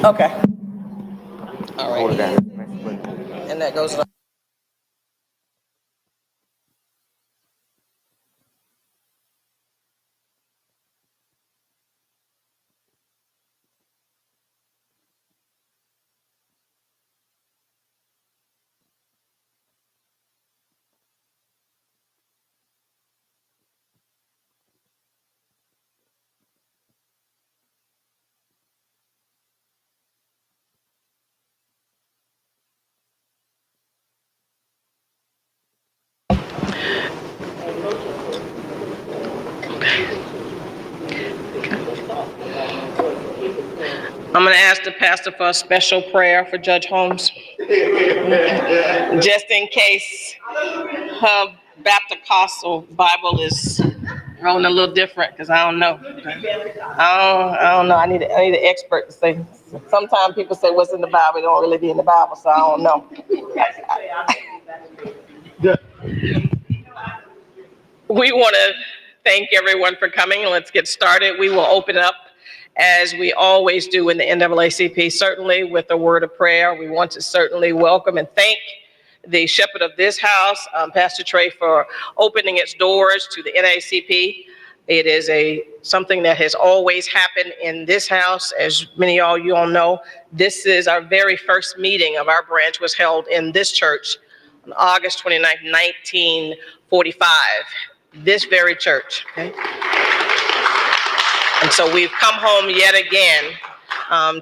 Okay. All right. And that goes on. I'm going to ask the pastor for a special prayer for Judge Holmes, just in case her Baptist Bible is rolling a little different, because I don't know. I don't know. I need an expert to say. Sometimes people say what's in the Bible, it don't really be in the Bible, so I don't know. We want to thank everyone for coming. Let's get started. We will open up, as we always do in the NAACP, certainly with a word of prayer. We want to certainly welcome and thank the shepherd of this house, Pastor Trey, for opening its doors to the NAACP. It is something that has always happened in this house. As many of you all know, this is our very first meeting of our branch was held in this church on August 29th, 1945. This very church. Okay? And so we've come home yet again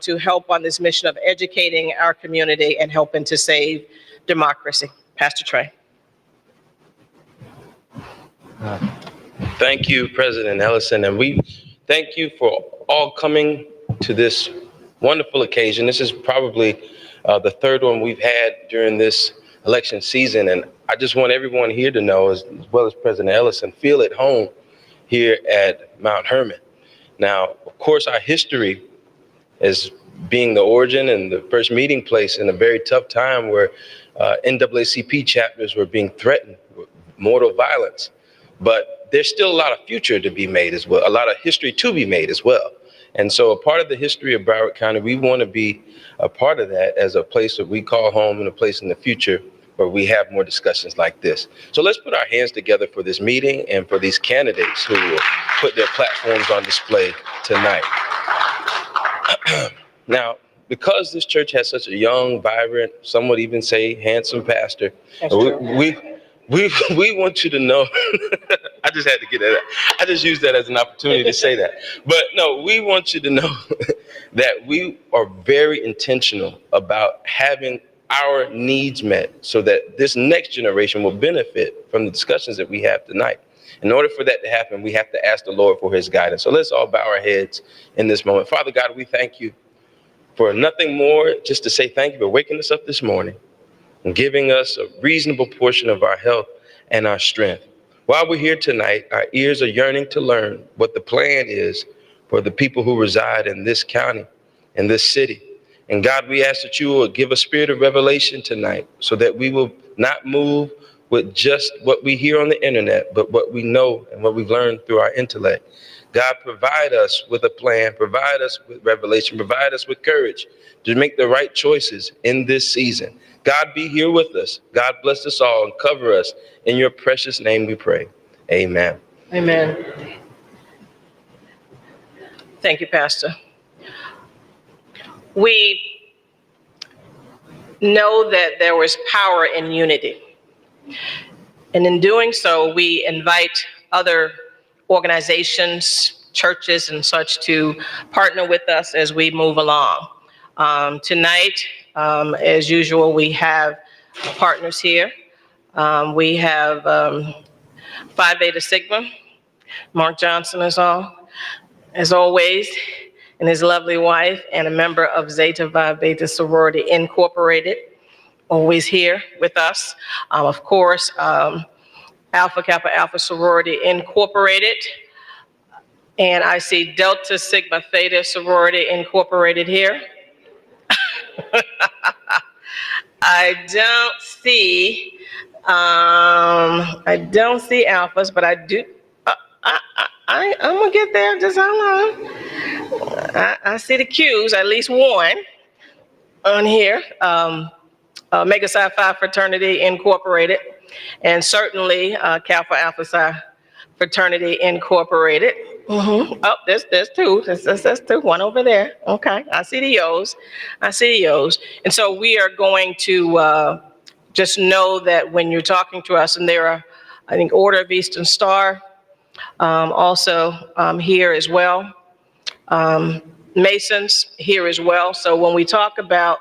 to help on this mission of educating our community and helping to save democracy. Pastor Trey. Thank you, President Ellison, and we thank you for all coming to this wonderful occasion. This is probably the third one we've had during this election season, and I just want everyone here to know, as well as President Ellison, feel at home here at Mount Hermon. Now, of course, our history as being the origin and the first meeting place in a very tough time where NAACP chapters were being threatened with mortal violence. But there's still a lot of future to be made as well, a lot of history to be made as well. And so a part of the history of Broward County, we want to be a part of that as a place that we call home and a place in the future where we have more discussions like this. So let's put our hands together for this meeting and for these candidates who will put their platforms on display tonight. Now, because this church has such a young, vibrant, some would even say handsome pastor, we want you to know, I just had to get that out. I just used that as an opportunity to say that. But no, we want you to know that we are very intentional about having our needs met so that this next generation will benefit from the discussions that we have tonight. In order for that to happen, we have to ask the Lord for his guidance. So let's all bow our heads in this moment. Father God, we thank you for nothing more, just to say thank you for waking us up this morning and giving us a reasonable portion of our health and our strength. While we're here tonight, our ears are yearning to learn what the plan is for the people who reside in this county, in this city. And God, we ask that you will give a spirit of revelation tonight so that we will not move with just what we hear on the internet, but what we know and what we've learned through our intellect. God, provide us with a plan, provide us with revelation, provide us with courage to make the right choices in this season. God, be here with us. God, bless us all and cover us. In your precious name we pray. Amen. Amen. Thank you, Pastor. We know that there was power in unity. And in doing so, we invite other organizations, churches, and such to partner with us as we move along. Tonight, as usual, we have partners here. We have Phi Beta Sigma. Mark Johnson is all, as always, and his lovely wife, and a member of Zeta Phi Beta Sorority Incorporated, always here with us. Of course, Alpha Kappa Alpha Sorority Incorporated, and I see Delta Sigma Theta Sorority Incorporated here. I don't see Alphas, but I do. I'm gonna get there. Just hold on. I see the Q's, at least one on here. Omega Psi Phi Fraternity Incorporated, and certainly Kappa Alpha Psi Fraternity Incorporated. Oh, there's two. There's two. One over there. Okay, I see the O's. I see the O's. And so we are going to just know that when you're talking to us, and there are, I think, Order of Eastern Star also here as well. Masons here as well. So when we talk about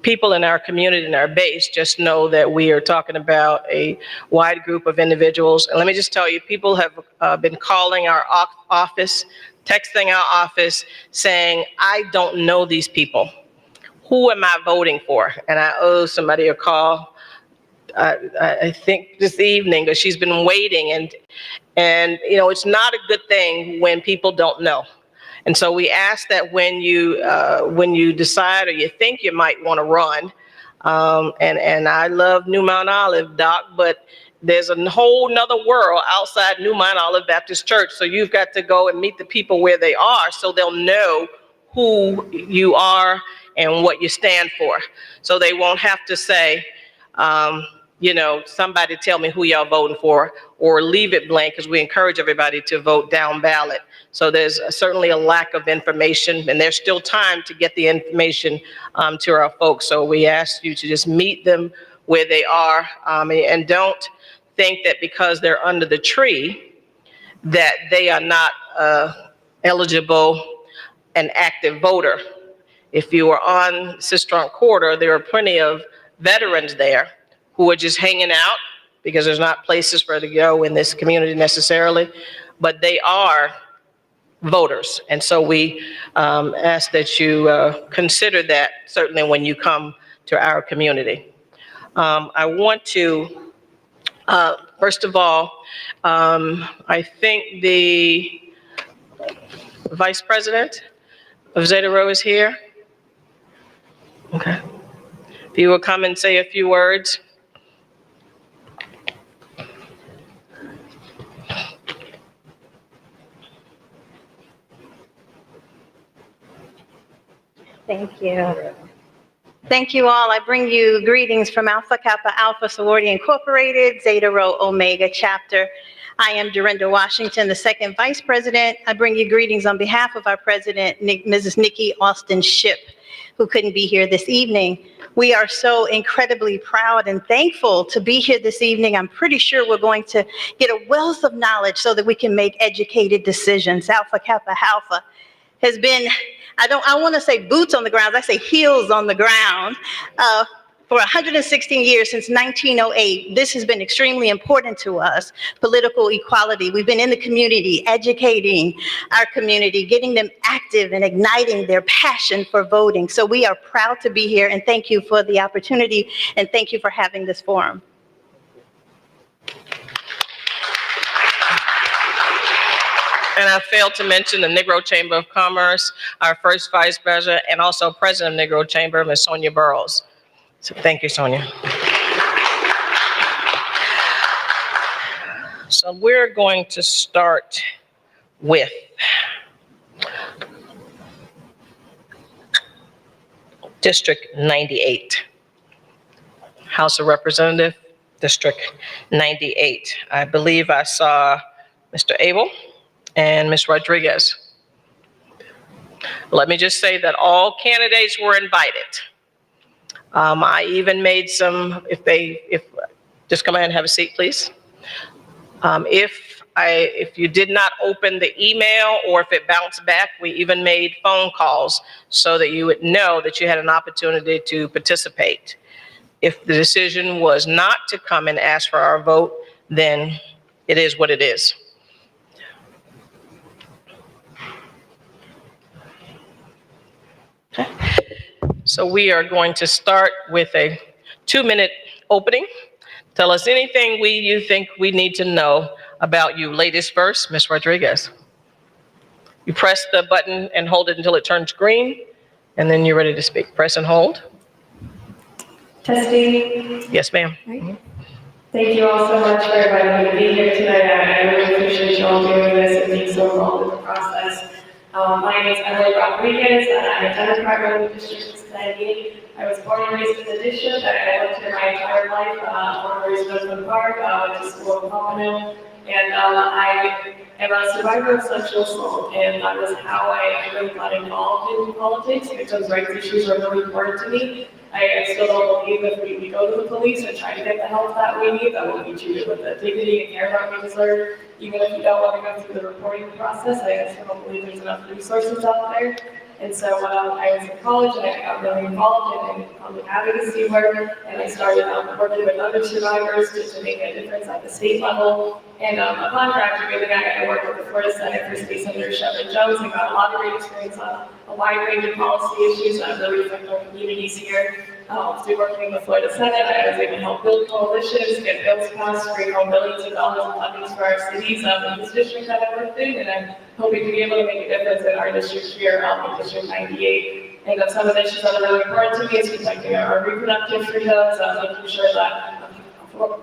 people in our community, in our base, just know that we are talking about a wide group of individuals. And let me just tell you, people have been calling our office, texting our office, saying, I don't know these people. Who am I voting for? And I owe somebody a call, I think this evening, because she's been waiting. And you know, it's not a good thing when people don't know. And so we ask that when you decide or you think you might want to run, and I love New Mount Olive, Doc, but there's a whole nother world outside New Mount Olive Baptist Church. So you've got to go and meet the people where they are so they'll know who you are and what you stand for. So they won't have to say, you know, somebody tell me who y'all voting for, or leave it blank, because we encourage everybody to vote down ballot. So there's certainly a lack of information, and there's still time to get the information to our folks. So we ask you to just meet them where they are, and don't think that because they're under the tree that they are not eligible and active voter. If you are on Sistrunk Corridor, there are plenty of veterans there who are just hanging out because there's not places for them to go in this community necessarily, but they are voters. And so we ask that you consider that certainly when you come to our community. I want to, first of all, I think the Vice President of Zeta Rho is here. Okay. If you will come and say a few words. Thank you. Thank you all. I bring you greetings from Alpha Kappa Alpha Sorority Incorporated, Zeta Rho Omega Chapter. I am Dorinda Washington, the second Vice President. I bring you greetings on behalf of our President, Mrs. Nikki Austin Shipp, who couldn't be here this evening. We are so incredibly proud and thankful to be here this evening. I'm pretty sure we're going to get a wealth of knowledge so that we can make educated decisions. Alpha Kappa Alpha has been, I want to say boots on the ground, I say heels on the ground, for 116 years, since 1908. This has been extremely important to us, political equality. We've been in the community, educating our community, getting them active and igniting their passion for voting. So we are proud to be here, and thank you for the opportunity, and thank you for having this forum. And I failed to mention the Negro Chamber of Commerce, our first Vice President, and also President of Negro Chamber, Ms. Sonia Burrows. So thank you, Sonia. So we're going to start with District 98, House of Representatives, District 98. I believe I saw Mr. Abel and Ms. Rodriguez. Let me just say that all candidates were invited. I even made some, just come ahead and have a seat, please. If you did not open the email or if it bounced back, we even made phone calls so that you would know that you had an opportunity to participate. If the decision was not to come and ask for our vote, then it is what it is. Okay. So we are going to start with a 2-minute opening. Tell us anything you think we need to know about you. Ladies first, Ms. Rodriguez. You press the button and hold it until it turns green, and then you're ready to speak. Press and hold. Testing. Yes, ma'am. Thank you all so much for inviting me to be here tonight. I really appreciate you all doing this and being so involved in the process. My name is Emily Rodriguez, and I'm a Democrat running the District 698. I was born and raised in the district. I lived here my entire life, born and raised in Oakland Park, went to school in Pompano, and I am a survivor of sexual assault, and that was how I really got involved in politics. Victims' rights issues are really important to me. I still don't believe if we go to the police and try to get the help that we need, that we'll be treated with the dignity and care that we deserve. Even if you don't want to go through the reporting process, I still don't believe there's enough resources out there. And so I was in college and I got really involved in public advocacy work, and I started working with other survivors to make a difference at the state level. And upon graduating, I worked with the Florida Senate for State Senator Shepard Jones and got a lot of great experience on a wide range of policy issues that really affect our communities here. Through working in the Florida Senate, I was able to help build coalitions, get bills passed, bring home millions of dollars in funding for our cities in this district that I worked in, and I'm hoping to be able to make a difference in our district here in District 98. And some of the issues that are really important to me is protecting our reproductive freedoms, making sure that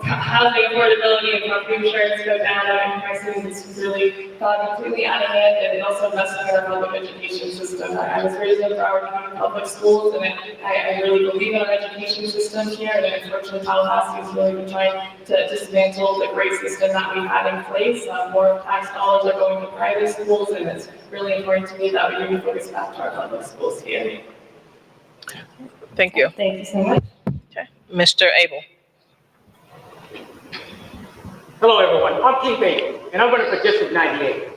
housing affordability and health insurance go down and prices is really gone completely out of hand, and also investing in our public education system. I was raised in Broward County public schools, and I really believe in our education system here, and unfortunately Tallahassee has really been trying to dismantle the great system that we had in place. More tax dollars are going to private schools, and it's really important to me that we really focus back to our public schools here. Thank you. Thank you so much. Okay. Mr. Abel. Hello, everyone. I'm Keith Baker, and I'm running for District 98.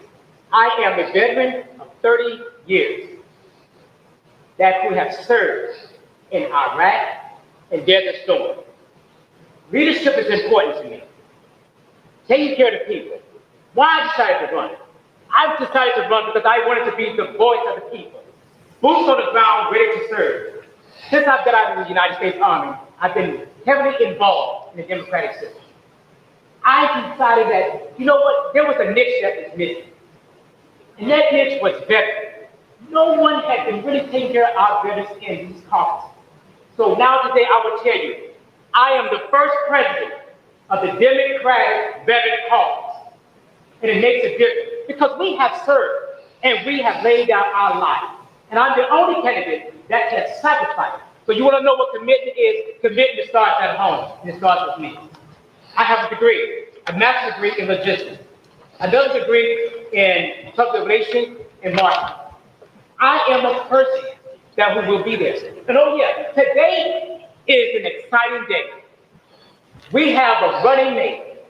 I am a veteran of 30 years that who have served in Iraq and Desert Storm. Leadership is important to me. Taking care of the people. Why I decided to run? I decided to run because I wanted to be the voice of the people. Boots on the ground, ready to serve. Since I've got out of the United States Army, I've been heavily involved in the democratic system. I decided that, you know what, there was a niche that was missing. And that niche was veterans. No one had been really taking care of our veterans in these caucuses. So now today I will tell you, I am the first president of the Democratic Veteran Caucus. And it makes a difference because we have served and we have laid down our life. And I'm the only candidate that has sacrificed. So you want to know what commitment is? Commitment starts at home, and it starts with me. I have a degree, a master's degree in logistics, another degree in public relations and marketing. I am a person that will be there. And oh yeah, today is an exciting day. We have a running mate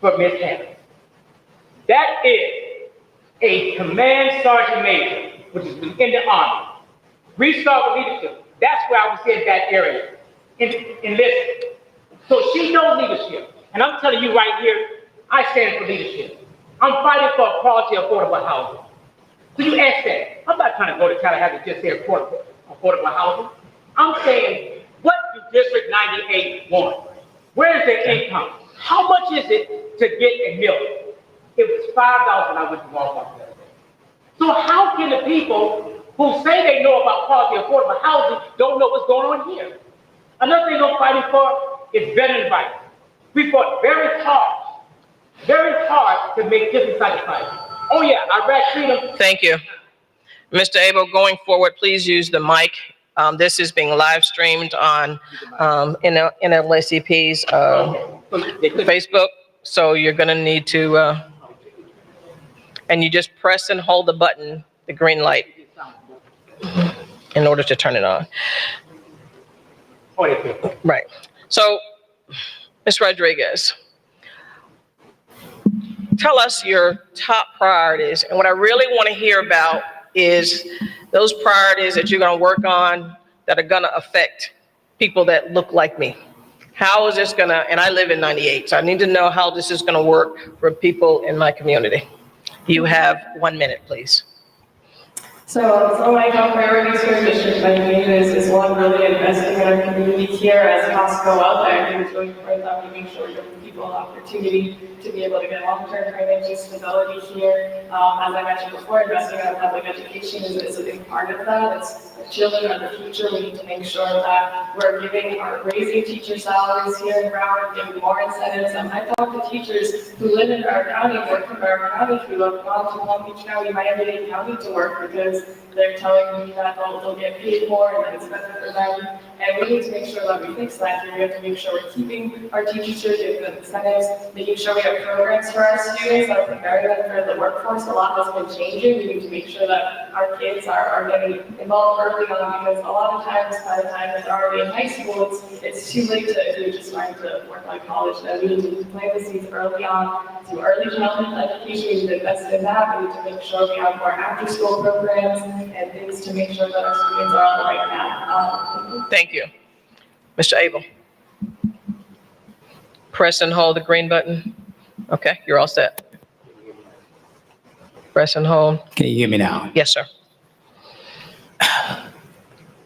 for Miss Hannah. That is a command sergeant major, which is in the Army. Restart leadership. That's where I was in that area. Enlisted. So she knows leadership. And I'm telling you right here, I stand for leadership. I'm fighting for quality, affordable housing. So you ask that. I'm not trying to go to Tallahassee just say affordable housing. I'm saying, what do District 98 want? Where is their income? How much is it to get a milk? It was $5 when I went to Walmart. So how can the people who say they know about quality, affordable housing don't know what's going on here? Another thing I'm fighting for is veteran rights. We fought very hard to make different sacrifices. Oh yeah, Iraq freedom. Thank you. Mr. Abel, going forward, please use the mic. This is being live streamed on NAACP's Facebook, so you're going to need to, and you just press and hold the button, the green light, in order to turn it on. Right. So, Ms. Rodriguez, tell us your top priorities. And what I really want to hear about is those priorities that you're going to work on that are going to affect people that look like me. How is this going to, and I live in 98, so I need to know how this is going to work for people in my community. You have 1 minute, please. Some of my top priorities for District 19 is one, really investing in our community here as costs go up. I think it's really important that we make sure we give people an opportunity to be able to get long-term financial stability here. As I mentioned before, investing in our public education is a big part of that. It's the children are the future. We need to make sure that we're raising teacher salaries here in Broward, giving more incentives. I talk to teachers who live in our county, work in our county, who have gone to Long Beach County, Miami-Dade County to work because they're telling me that they'll get paid more and that it's better for them. And we need to make sure that we fix that here. We have to make sure we're keeping our teachers here, giving them incentives, making sure we have programs for our students that are preparing them for the workforce. A lot has been changing. We need to make sure that our kids are getting involved early on, because a lot of times by the time they're already in high school, it's too late to just trying to work on college. And we need to plant the seeds early on, do early childhood education. We need to invest in that. We need to make sure we have more after-school programs and things to make sure that our students are on the right path. Thank you. Mr. Abel. Press and hold the green button. Okay, you're all set. Press and hold. Can you hear me now? Yes, sir.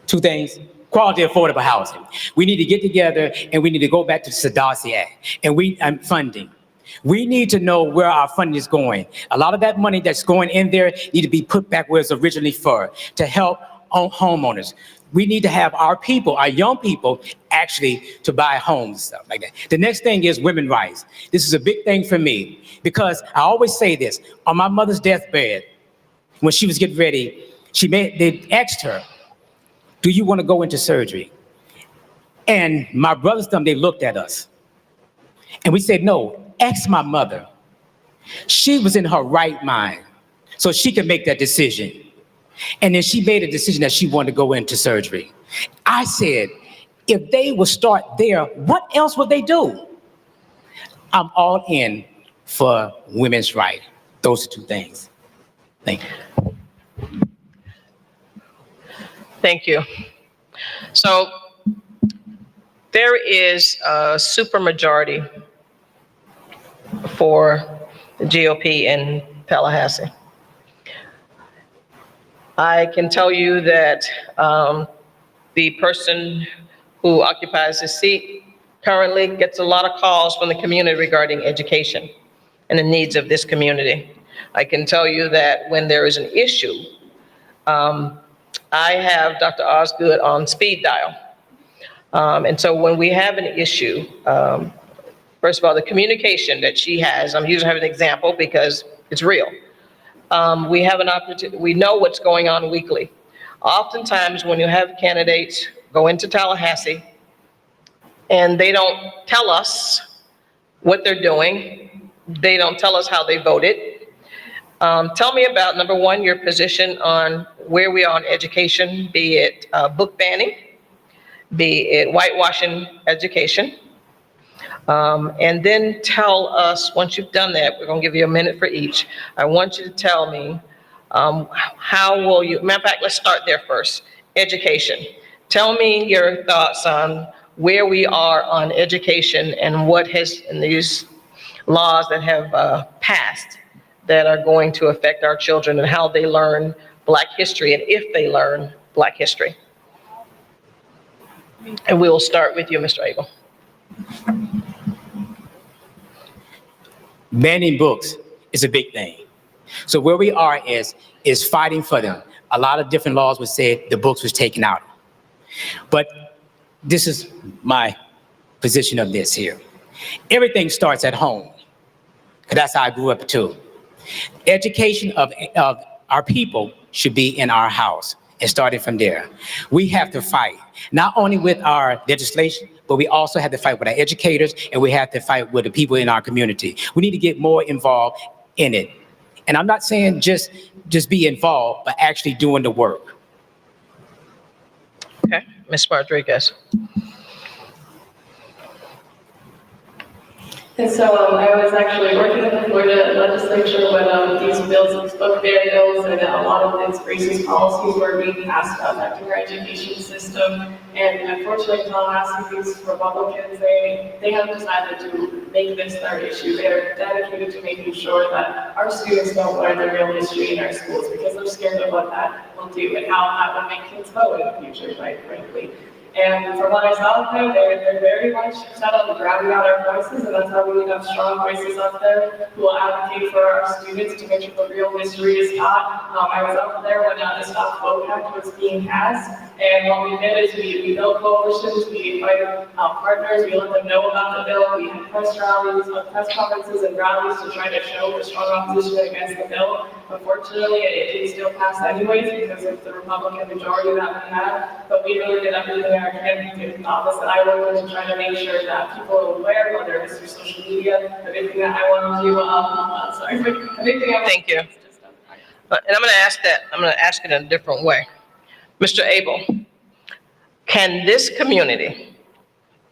Two things. Quality affordable housing. We need to get together and we need to go back to the Naacp and funding. We need to know where our funding is going. A lot of that money that's going in there need to be put back where it's originally for, to help homeowners. We need to have our people, our young people, actually to buy homes, stuff like that. The next thing is women's rights. This is a big thing for me because I always say this. On my mother's deathbed, when she was getting ready, they asked her, "Do you want to go into surgery?" And my brothers, they looked at us. And we said, "No, ask my mother." She was in her right mind, so she could make that decision. And then she made a decision that she wanted to go into surgery. I said, if they would start there, what else would they do? I'm all in for women's rights. Those are two things. Thank you. Thank you. So there is a supermajority for the GOP in Tallahassee. I can tell you that the person who occupies this seat currently gets a lot of calls from the community regarding education and the needs of this community. I can tell you that when there is an issue, I have Dr. Osgood on speed dial. And so when we have an issue, first of all, the communication that she has, I'm using her as an example because it's real. We have an opportunity, we know what's going on weekly. Oftentimes when you have candidates go into Tallahassee and they don't tell us what they're doing, they don't tell us how they voted. Tell me about, number one, your position on where we are on education, be it book banning, be it whitewashing education. And then tell us, once you've done that, we're gonna give you a minute for each. I want you to tell me, how will you, matter of fact, let's start there first. Education. Tell me your thoughts on where we are on education and what has, in these laws that have passed that are going to affect our children and how they learn Black history and if they learn Black history. And we will start with you, Mr. Abel. Banning books is a big thing. So where we are is fighting for them. A lot of different laws would say the books was taken out. But this is my position of this here. Everything starts at home. 'Cause that's how I grew up too. Education of our people should be in our house and starting from there. We have to fight, not only with our legislation, but we also have to fight with our educators and we have to fight with the people in our community. We need to get more involved in it. And I'm not saying just be involved, but actually doing the work. Okay, Ms. Rodriguez. And so I was actually working in the Florida legislature when these bills, book ban bills, and a lot of these racist policies were being passed affecting our education system. And unfortunately, Tallahassee, these Republicans, they have decided to make this their issue. They're dedicated to making sure that our students don't learn the real history in our schools because they're scared of what that will do and how that will make kids vote in the future, quite frankly. And from what I saw out there, they're very much set on drowning out our voices, and that's how we have strong voices out there who will advocate for our students to make sure the real history is taught. I was out there when the Stop Vote Act was being passed, and what we did is we built coalitions, we invited partners, we let them know about the bill, we had press rallies, press conferences and rallies to try to show the strong opposition against the bill. Unfortunately, it did still pass anyways because of the Republican majority that we had, but we really did everything I can do in the office that I work in to try to make sure that people are aware, whether it's through social media, everything that I want to do, everything I want Thank you. to do is just done. And I'm going to ask it in a different way. Mr. Abel, can this community,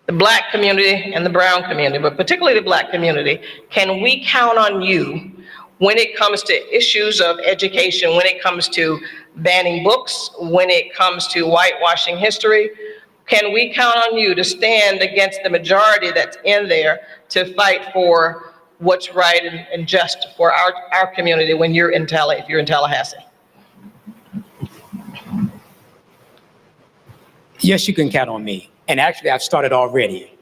the Black community and the brown community, but particularly the Black community, can we count on you when it comes to issues of education, when it comes to banning books, when it comes to whitewashing history? Can we count on you to stand against the majority that's in there to fight for what's right and just for our community when you're in if you're in Tallahassee? Yes, you can count on me. And actually, I've started already.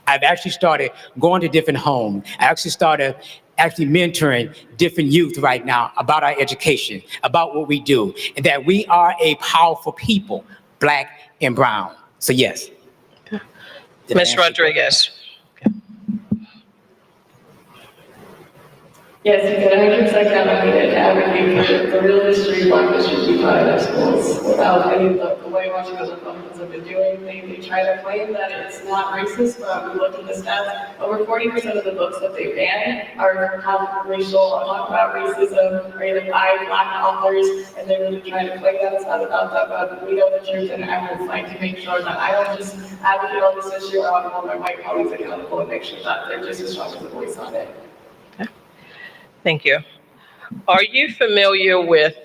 I've actually started going to different homes. I actually started mentoring different youth right now about our education, about what we do, and that we are a powerful people, Black and brown. So yes. Ms. Rodriguez. Yes, you can 100% count on me to advocate for the real history of Black history to be taught in our schools without any of the whitewashing that the Republicans have been doing. They try to claim that it's not racist, but we look at the stats. Over 40% of the books that they ban have racial, talk about racism, rated by Black authors, and they're really trying to claim that it's not about that, but we know the truth, and I will fight to make sure that I don't just advocate on this issue, I want to hold my white colleagues accountable and make sure that they're just as strong as a voice on it. Thank you. Are you familiar with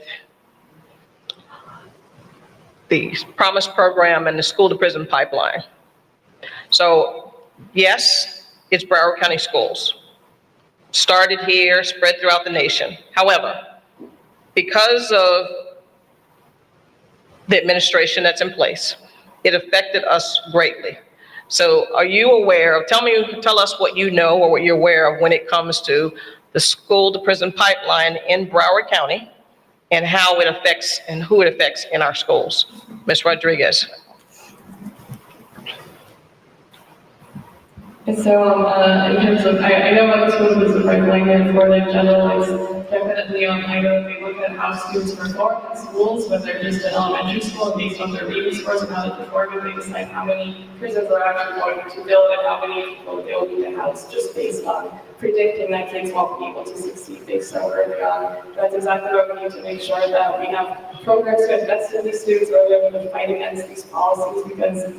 the Promise Program and the school to prison pipeline? So yes, it's Broward County Schools. Started here, spread throughout the nation. However, because of the administration that's in place, it affected us greatly. So are you aware of, tell us what you know or what you're aware of when it comes to the school to prison pipeline in Broward County and how it affects and who it affects in our schools. Ms. Rodriguez. And so, in terms of, I know about the school prison pipeline here in Florida in general is definitely I know they look at how students perform in schools, when they're just in elementary school, and based on their reading scores and how they perform, they decide how many prisons are actually going to build and how many people they will need to house just based on predicting that kids won't be able to succeed based on where they are. That's exactly what we need to make sure that we have programs to invest in these students, where we're able to fight against these policies, because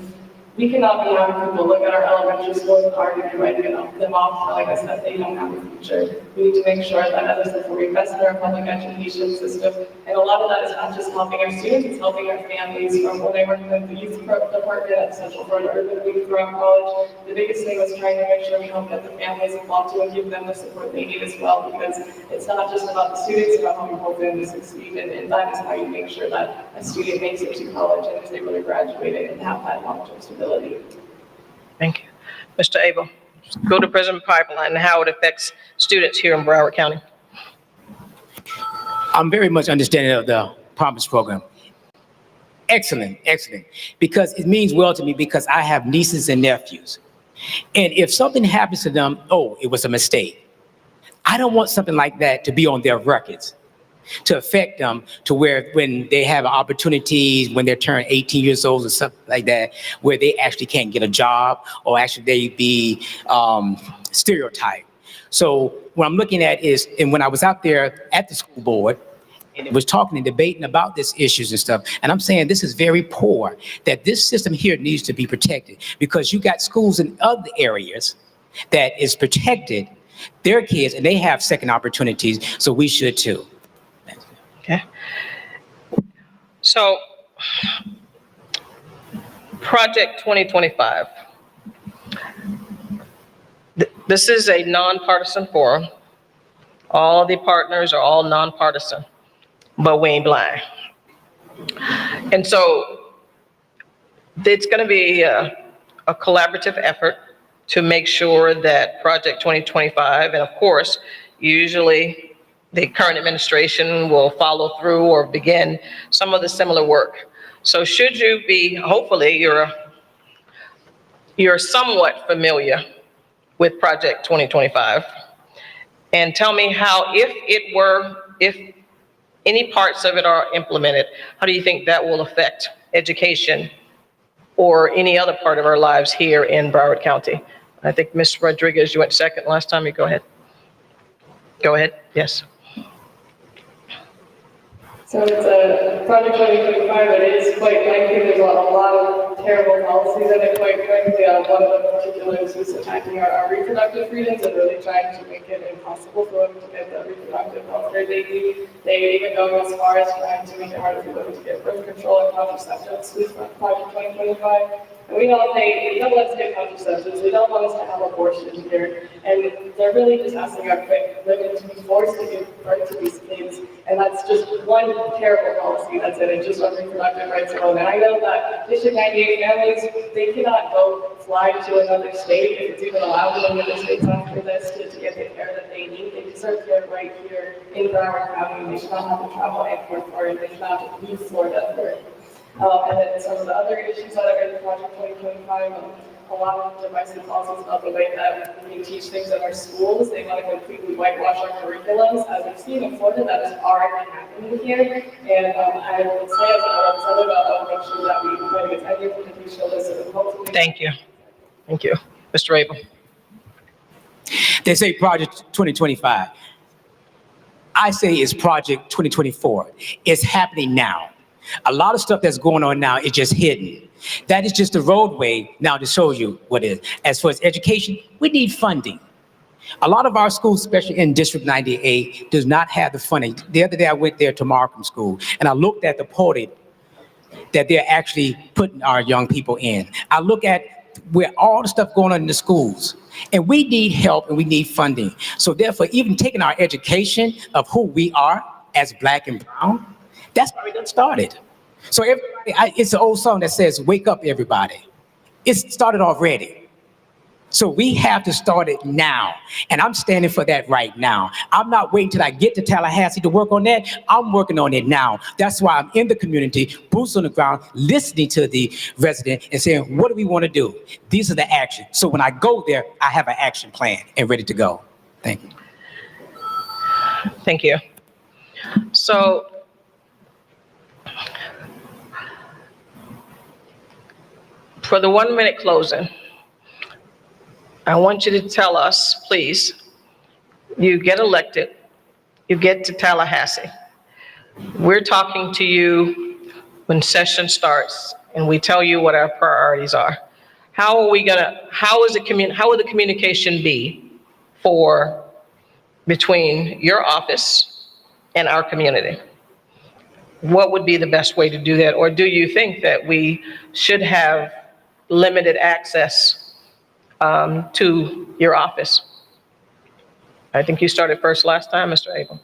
we cannot be having people look at our elementary schools and argue and writing them off, telling us that they don't have a future. We need to make sure that, as I said, we invest in our public education system. And a lot of that is not just helping our students, it's helping our families. From when I worked in the youth department at Central Florida Urban Youth Throughout College, the biggest thing was trying to make sure we help get the families involved too and give them the support they need as well, because it's not just about the students, it's about how we help them to succeed. And that is how you make sure that a student makes it to college and is able to graduate and have that long-term stability. Thank you. Mr. Abel, go to prison pipeline and how it affects students here in Broward County. I'm very much understanding of the Promise Program. Excellent, excellent. Because it means well to me, because I have nieces and nephews. And if something happens to them, oh, it was a mistake. I don't want something like that to be on their records, to affect them to where when they have opportunities, when they turn 18 years old or something like that, where they actually can't get a job or actually they be stereotyped. So what I'm looking at is, and when I was out there at the school board, and it was talking and debating about these issues and stuff, and I'm saying this is very poor, that this system here needs to be protected, because you got schools in other areas that is protected their kids, and they have second opportunities, so we should too. Okay. So, Project 2025. This is a nonpartisan forum. All the partners are all nonpartisan, but we ain't blind. And so it's going to be a collaborative effort to make sure that Project 2025, and of course, usually the current administration will follow through or begin some of the similar work. So should you be, hopefully you're somewhat familiar with Project 2025. And tell me how, if any parts of it are implemented, how do you think that will affect education or any other part of our lives here in Broward County? I think Ms. Rodriguez, you went second last time. You go ahead. Go ahead. Yes. So it's a Project 2025, but it is quite lengthy. There's a lot of terrible policies in it, quite frankly. One of them in particular is who's attacking our reproductive freedoms and really trying to make it impossible for women to get the reproductive health care they need. They even go as far as trying to make it harder for women to get birth control and contraceptives with Project 2025. And we don't want us to get contraceptives, we don't want us to have abortion here. And they're really just asking our women to be forced to give birth to these kids. And that's just one terrible policy that's in it, just on reproductive rights alone. And I know that District 98 families, they cannot go fly to another state if it's even allowed in other states after this to get the care that they need. They deserve care right here in Broward County. They should not have to travel anywhere for it. They should not have to leave Florida for it. And then some of the other issues that are in Project 2025, a lot of divisive policies about the way that we teach things in our schools. They want to completely whitewash our curriculums. As we've seen in Florida, that is already happening here. And I would say as a representative, I'll make sure that we try to get any implementation of this and hopefully. Thank you. Thank you. Mr. Abel. They say Project 2025. I say it's Project 2024. It's happening now. A lot of stuff that's going on now is just hidden. That is just the roadway now to show you what it is. As far as education, we need funding. A lot of our schools, especially in District 98, does not have the funding. The other day I went there to Markham School and I looked at the podium that they're actually putting our young people in. I look at where all the stuff going on in the schools, and we need help and we need funding. So therefore, even taking our education of who we are as Black and brown, that's why we done started. So everybody, it's an old song that says, wake up everybody. It's started already. So we have to start it now. And I'm standing for that right now. I'm not waiting till I get to Tallahassee to work on that. I'm working on it now. That's why I'm in the community, boots on the ground, listening to the resident and saying, what do we want to do? These are the actions. So when I go there, I have an action plan and ready to go. Thank you. Thank you. So, for the 1 minute closing, I want you to tell us, please, you get elected, you get to Tallahassee. We're talking to you when session starts and we tell you what our priorities are. How will the communication be between your office and our community? What would be the best way to do that? Or do you think that we should have limited access to your office? I think you started first last time, Mr. Abel.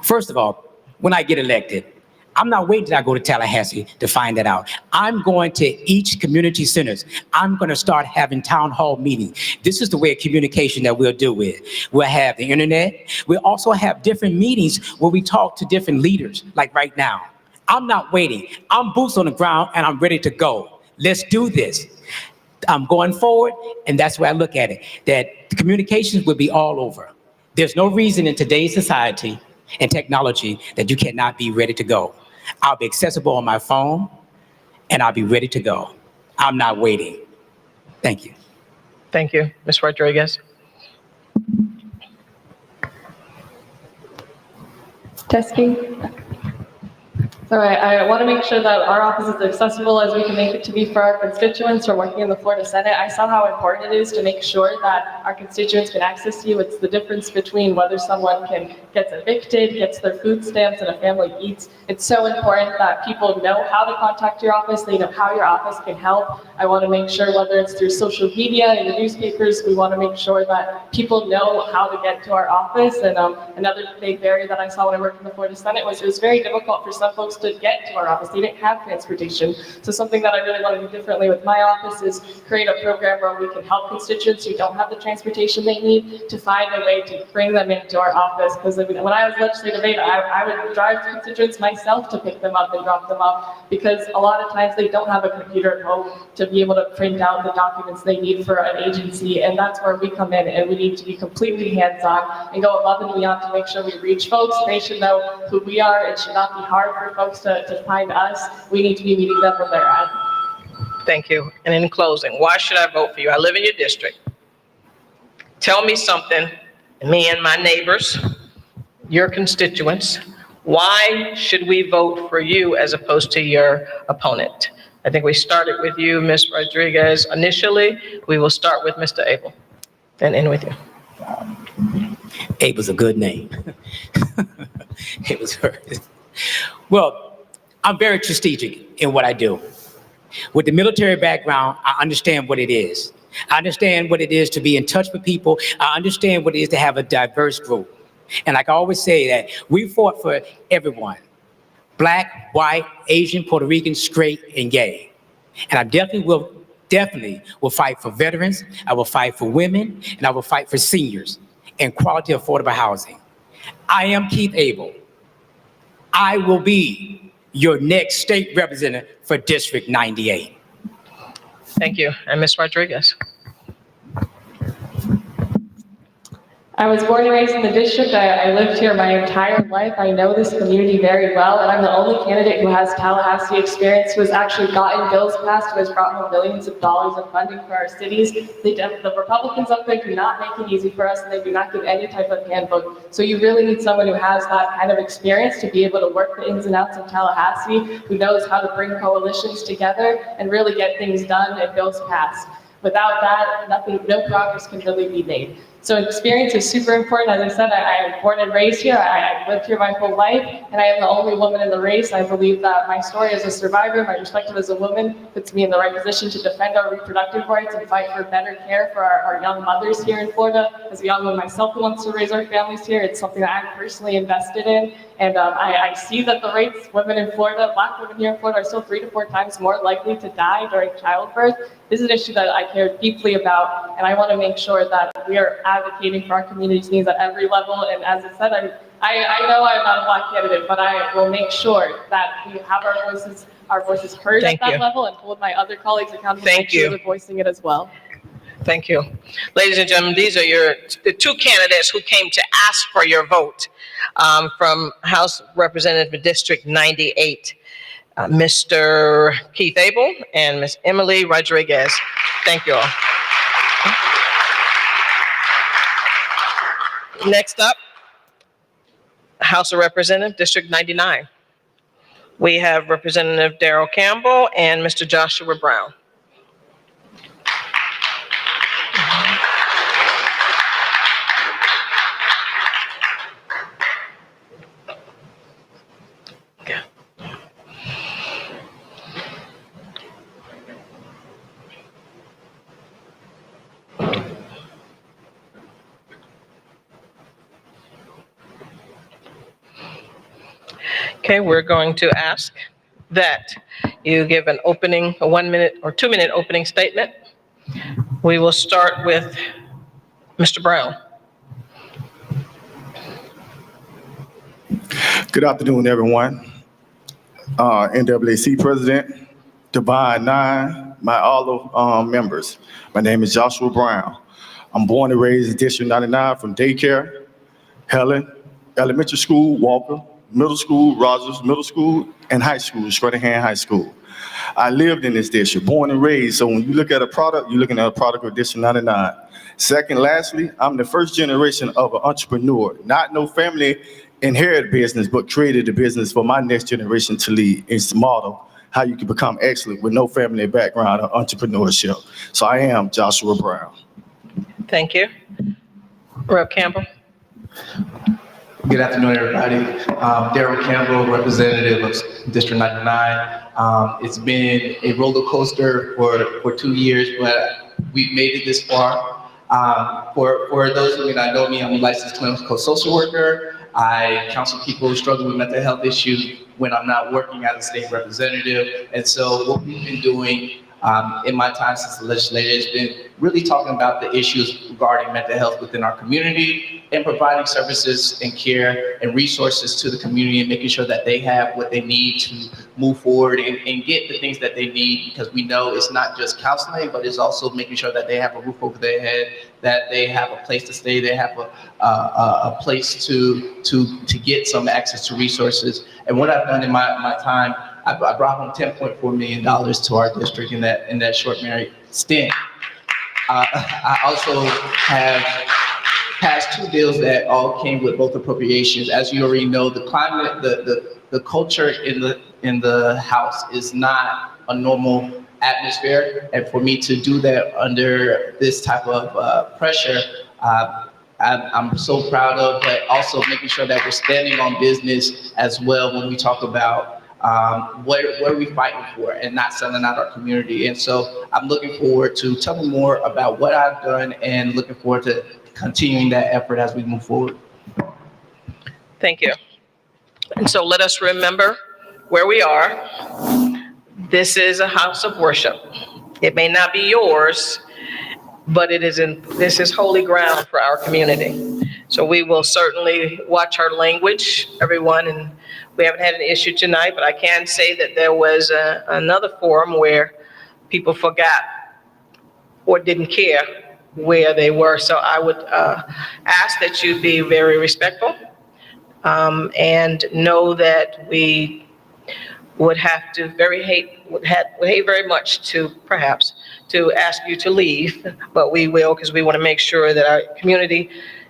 First of all, when I get elected, I'm not waiting till I go to Tallahassee to find that out. I'm going to each community centers. I'm going to start having town hall meetings. This is the way of communication that we'll do with. We'll have the internet. We'll also have different meetings where we talk to different leaders, like right now. I'm not waiting. I'm boots on the ground and I'm ready to go. Let's do this. I'm going forward, and that's where I look at it, that the communications will be all over. There's no reason in today's society and technology that you cannot be ready to go. I'll be accessible on my phone, and I'll be ready to go. I'm not waiting. Thank you. Thank you, Ms. Rodriguez. Testing. So I want to make sure that our office is as accessible as we can make it to be for our constituents. From working in the Florida Senate, I saw how important it is to make sure that our constituents can access you. It's the difference between whether someone gets evicted, gets their food stamps, and a family eats. It's so important that people know how to contact your office. They know how your office can help. I want to make sure, whether it's through social media and the newspapers, we want to make sure that people know how to get to our office. And another big barrier that I saw when I worked in the Florida Senate was it was very difficult for some folks to get to our office. They didn't have transportation. So something that I really want to do differently with my office is create a program where we can help constituents who don't have the transportation they need to find a way to bring them into our office. Because when I was legislative aide, I would drive to constituents myself to pick them up and drop them off, because a lot of times they don't have a computer at home to be able to print out the documents they need for an agency. And that's where we come in, and we need to be completely hands-on and go above and beyond to make sure we reach folks. They should know who we are. It should not be hard for folks to find us. We need to be meeting them where they're at. Thank you. And in closing, why should I vote for you? I live in your district. Tell me something, me and my neighbors, your constituents, why should we vote for you as opposed to your opponent? I think we started with you, Ms. Rodriguez, initially. We will start with Mr. Abel and end with you. Abel's a good name. It was her. Well, I'm very strategic in what I do. With the military background, I understand what it is. I understand what it is to be in touch with people. I understand what it is to have a diverse group. And like I always say, that we fought for everyone: Black, white, Asian, Puerto Rican, straight, and gay. And I definitely will fight for veterans. I will fight for women, and I will fight for seniors and quality affordable housing. I am Keith Abel. I will be your next state representative for District 98. Thank you. And Ms. Rodriguez. I was born and raised in the district. I lived here my entire life. I know this community very well, and I'm the only candidate who has Tallahassee experience, who has actually gotten bills passed, who has brought home millions of dollars of funding for our cities. The Republicans up there do not make it easy for us, and they do not give any type of handbook. So you really need someone who has that kind of experience to be able to work the ins and outs of Tallahassee, who knows how to bring coalitions together and really get things done and bills passed. Without that, no progress can really be made. So experience is super important. As I said, I am born and raised here. I lived here my whole life, and I am the only woman in the race. I believe that my story as a survivor, my perspective as a woman, puts me in the right position to defend our reproductive rights and fight for better care for our young mothers here in Florida. As a young woman myself who wants to raise our families here, it's something that I'm personally invested in. And I see that the rates, women in Florida, Black women here in Florida, are still 3 to 4 times more likely to die during childbirth. This is an issue that I care deeply about, and I want to make sure that we are advocating for our community's needs at every level. And as I said, I know I'm not a Black candidate, but I will make sure that we have our voices heard at that level, and hold my other colleagues accountable to make sure they're voicing it as well. Thank you. Ladies and gentlemen, these are the 2 candidates who came to ask for your vote from House Representative District 98, Mr. Keith Abel and Ms. Emily Rodriguez. Thank you all. Next up, House of Representatives, District 99. We have Representative Darrell Campbell and Mr. Joshua Brown. Okay, we're going to ask that you give a 1 minute or 2 minute opening statement. We will start with Mr. Brown. Good afternoon, everyone. NAAC President, Divine Nine, my all members. My name is Joshua Brown. I'm born and raised in District 99 from daycare, Helen, elementary school, Walker, middle school, Rogers Middle School, and high school, Stratham High School. I lived in this district, born and raised. So when you look at a product, you're looking at a product of District 99. Second, lastly, I'm the first generation of an entrepreneur, not no family inherited business, but created a business for my next generation to lead. It's the model how you can become excellent with no family background or entrepreneurship. So I am Joshua Brown. Thank you. Rep. Campbell. Good afternoon, everybody. Darrell Campbell, representative of District 99. It's been a roller coaster for 2 years, but we've made it this far. For those who may not know me, I'm a licensed clinical social worker. I counsel people who struggle with mental health issues when I'm not working as a state representative. And so what we've been doing in my time since the legislature has been really talking about the issues regarding mental health within our community and providing services and care and resources to the community and making sure that they have what they need to move forward and get the things that they need, because we know it's not just counseling, but it's also making sure that they have a roof over their head, that they have a place to stay, they have a place to get some access to resources. And what I've done in my time, I brought home $10.4 million to our district in that short married stint. I also have passed 2 bills that all came with both appropriations. As you already know, the climate, the culture in the House is not a normal atmosphere, and for me to do that under this type of pressure, I'm so proud of, but also making sure that we're standing on business as well when we talk about what are we fighting for and not selling out our community. And so I'm looking forward to telling more about what I've done and looking forward to continuing that effort as we move forward. Thank you. And so let us remember where we are. This is a house of worship. It may not be yours, but this is holy ground for our community. So we will certainly watch our language, everyone, and we haven't had an issue tonight, but I can say that there was another forum where people forgot or didn't care where they were. So I would ask that you be very respectful and know that we would have to would hate very much to perhaps to ask you to leave, but we will, because we want to make sure that our community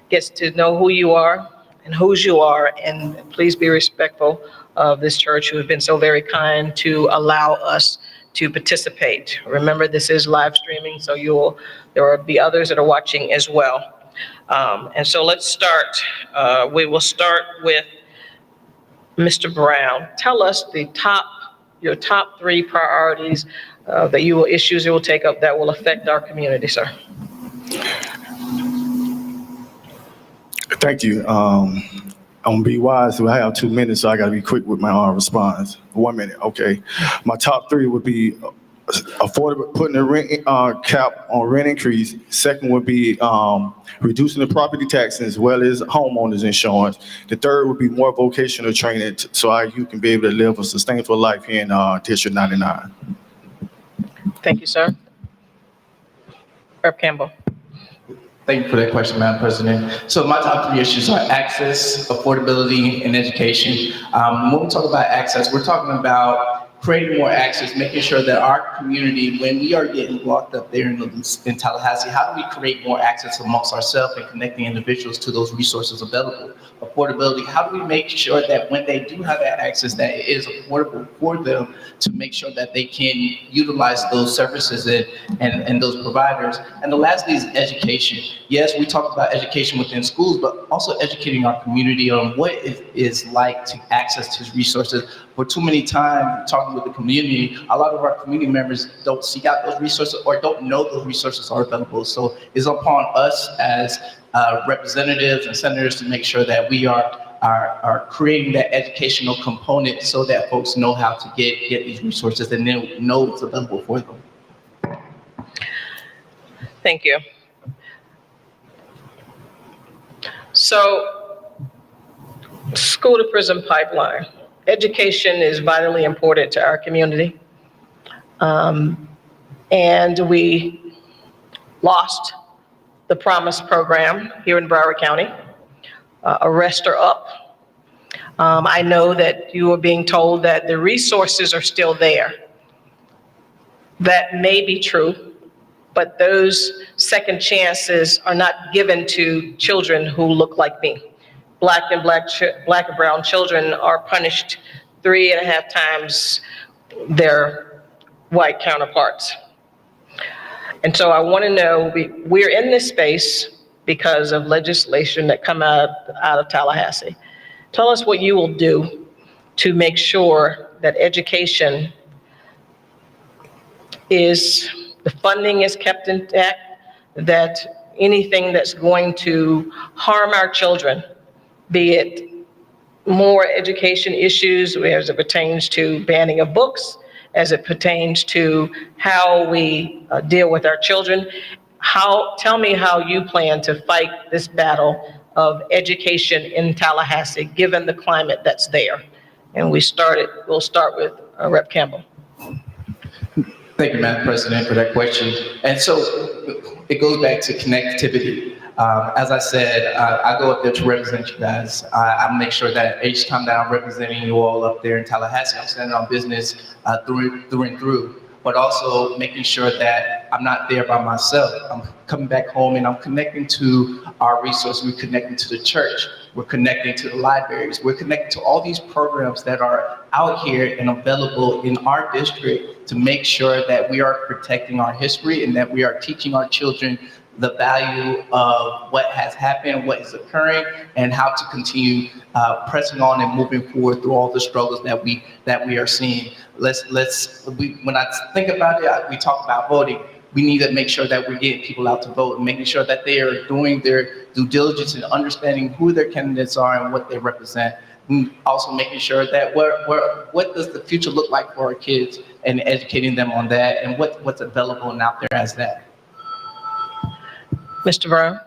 gets to know who you are and whose you are, and please be respectful of this church who has been so very kind to allow us to participate. Remember, this is live streaming, so there will be others that are watching as well. And so let's start. We will start with Mr. Brown. Tell us your top 3 priorities issues you will take up that will affect our community, sir. Thank you. I'm gonna be wise, so I have 2 minutes, so I gotta be quick with my response. 1 minute, okay. My top 3 would be affordable, putting a rent cap on rent increase. Second would be reducing the property tax as well as homeowners insurance. The third would be more vocational training so you can be able to live a sustainable life here in District 99. Thank you, sir. Rep. Campbell. Thank you for that question, Madam President. So my top 3 issues are access, affordability, and education. When we talk about access, we're talking about creating more access, making sure that our community, when we are getting locked up there in Tallahassee, how do we create more access amongst ourselves and connecting individuals to those resources available? Affordability, how do we make sure that when they do have that access, that it is affordable for them to make sure that they can utilize those services and those providers? And the lastly is education. Yes, we talk about education within schools, but also educating our community on what it is like to access to resources. For too many times, talking with the community, a lot of our community members don't seek out those resources or don't know those resources are available. So it's upon us as representatives and senators to make sure that we are creating that educational component so that folks know how to get these resources and then know what's available for them. Thank you. So, school to prison pipeline. Education is vitally important to our community. And we lost the Promise program here in Broward County. Arrests are up. I know that you are being told that the resources are still there. That may be true, but those second chances are not given to children who look like me. black and brown children are punished 3.5 times their white counterparts. And so I want to know, we're in this space because of legislation that come out of Tallahassee. Tell us what you will do to make sure that education the funding is kept intact, that anything that's going to harm our children, be it more education issues as it pertains to banning of books, as it pertains to how we deal with our children. Tell me how you plan to fight this battle of education in Tallahassee, given the climate that's there. And we'll start with Rep. Campbell. Thank you, Madam President, for that question. And so it goes back to connectivity. As I said, I go up there to represent you guys. I make sure that each time that I'm representing you all up there in Tallahassee, I'm standing on business through and through, but also making sure that I'm not there by myself. I'm coming back home and I'm connecting to our resources. We're connecting to the church. We're connecting to the libraries. We're connecting to all these programs that are out here and available in our district to make sure that we are protecting our history and that we are teaching our children the value of what has happened, what is occurring, and how to continue pressing on and moving forward through all the struggles that we are seeing. When I think about it, we talk about voting. We need to make sure that we're getting people out to vote and making sure that they are doing their due diligence and understanding who their candidates are and what they represent. And also making sure that what does the future look like for our kids and educating them on that and what's available and out there as that. Mr. Brown.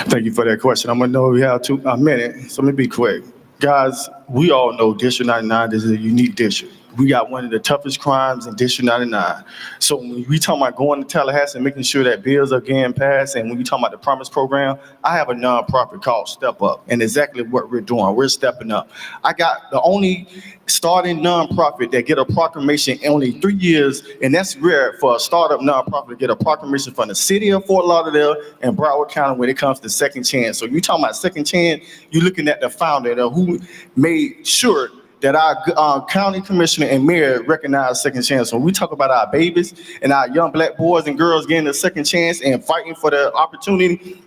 Thank you for that question. I'm gonna know we have a minute, so let me be quick. Guys, we all know District 99 is a unique district. We got one of the toughest crimes in District 99. So when we talk about going to Tallahassee and making sure that bills are getting passed, and when you talk about the Promise Program, I have a nonprofit called Step Up, and exactly what we're doing, we're stepping up. I got the only starting nonprofit that get a proclamation in only 3 years, and that's rare for a startup nonprofit to get a proclamation from the city of Fort Lauderdale and Broward County when it comes to second chance. So you talking about second chance, you're looking at the founder who made sure that our county commissioner and mayor recognize second chance. When we talk about our babies and our young black boys and girls getting a second chance and fighting for the opportunity,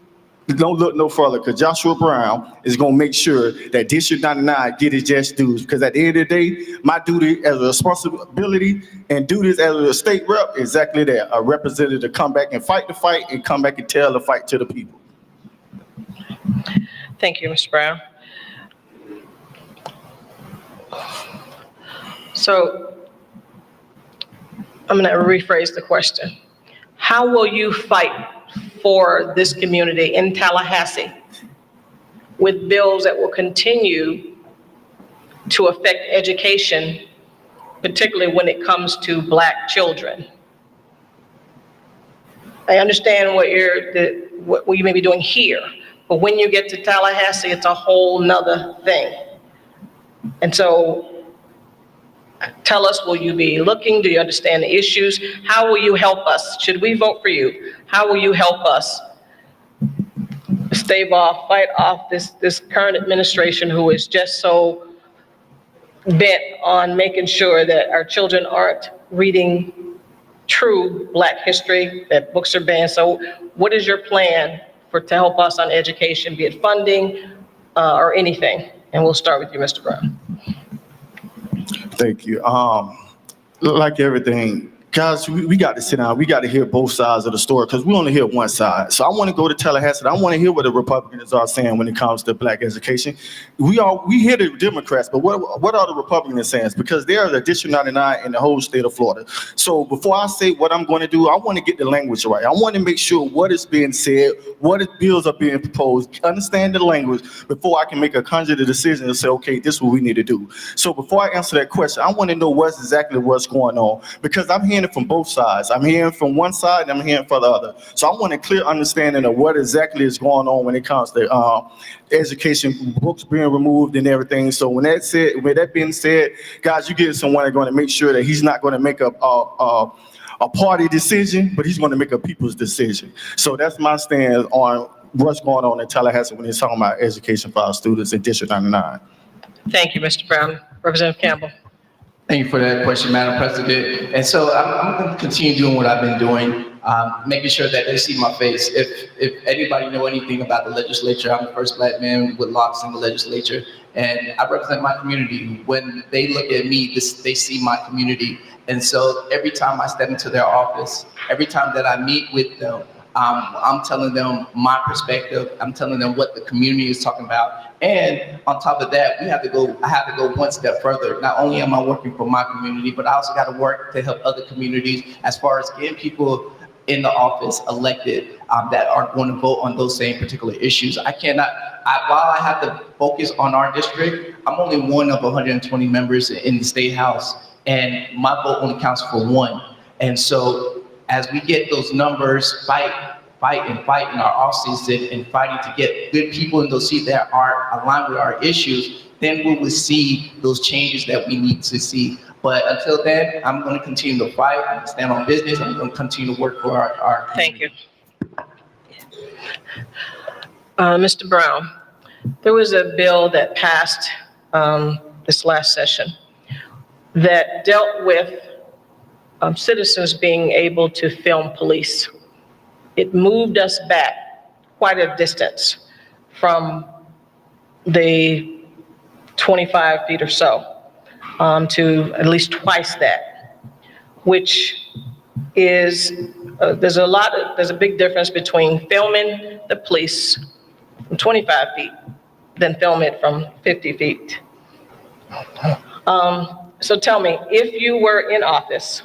don't look no further, because Joshua Brown is going to make sure that District 99 get its just dues. Because at the end of the day, my duty as a responsibility and duties as a state rep, exactly that, a representative to come back and fight the fight and come back and tell the fight to the people. Thank you, Mr. Brown. So I'm going to rephrase the question. How will you fight for this community in Tallahassee with bills that will continue to affect education, particularly when it comes to Black children? I understand what you may be doing here, but when you get to Tallahassee, it's a whole nother thing. And so tell us, will you be looking? Do you understand the issues? How will you help us? Should we vote for you? How will you help us fight off this current administration who is just so bent on making sure that our children aren't reading true Black history, that books are banned? So what is your plan to help us on education, be it funding or anything? And we'll start with you, Mr. Brown. Thank you. Like everything, guys, we got to sit down. We got to hear both sides of the story, because we only hear one side. So I want to go to Tallahassee. I want to hear what the Republicans are saying when it comes to Black education. We hear the Democrats, but what are the Republicans saying? Because they are the District 99 in the whole state of Florida. So before I say what I'm going to do, I want to get the language right. I want to make sure what is being said, what bills are being proposed, understand the language before I can make a conjured decision and say, okay, this is what we need to do. So before I answer that question, I want to know what's going on, because I'm hearing it from both sides. I'm hearing from one side and I'm hearing from the other. So I want a clear understanding of what exactly is going on when it comes to education, books being removed and everything. So with that being said, guys, you get someone that's going to make sure that he's not going to make a party decision, but he's going to make a people's decision. So that's my stand on what's going on in Tallahassee when it's talking about education for our students in District 99. Thank you, Mr. Brown. Representative Campbell. Thank you for that question, Madam President. And so I'm going to continue doing what I've been doing, making sure that they see my face. If anybody know anything about the legislature, I'm the first Black man with locks in the legislature, and I represent my community. When they look at me, they see my community. And so every time I step into their office, every time that I meet with them, I'm telling them my perspective. I'm telling them what the community is talking about. And on top of that, I have to go one step further. Not only am I working for my community, but I also got to work to help other communities as far as getting people in the office elected that are going to vote on those same particular issues. While I have to focus on our district, I'm only one of 120 members in the state house, and my vote only counts for one. And so as we get those numbers, fight in our off season and fighting to get good people in those seats that are aligned with our issues, then we will see those changes that we need to see. But until then, I'm going to continue to fight, I'm going to stand on business, I'm going to continue to work for our Thank you. Mr. Brown, there was a bill that passed this last session that dealt with citizens being able to film police. It moved us back quite a distance from the 25 feet or so to at least twice that, which is, there's a big difference between filming the police from 25 feet than film it from 50 feet. So tell me, if you were in office,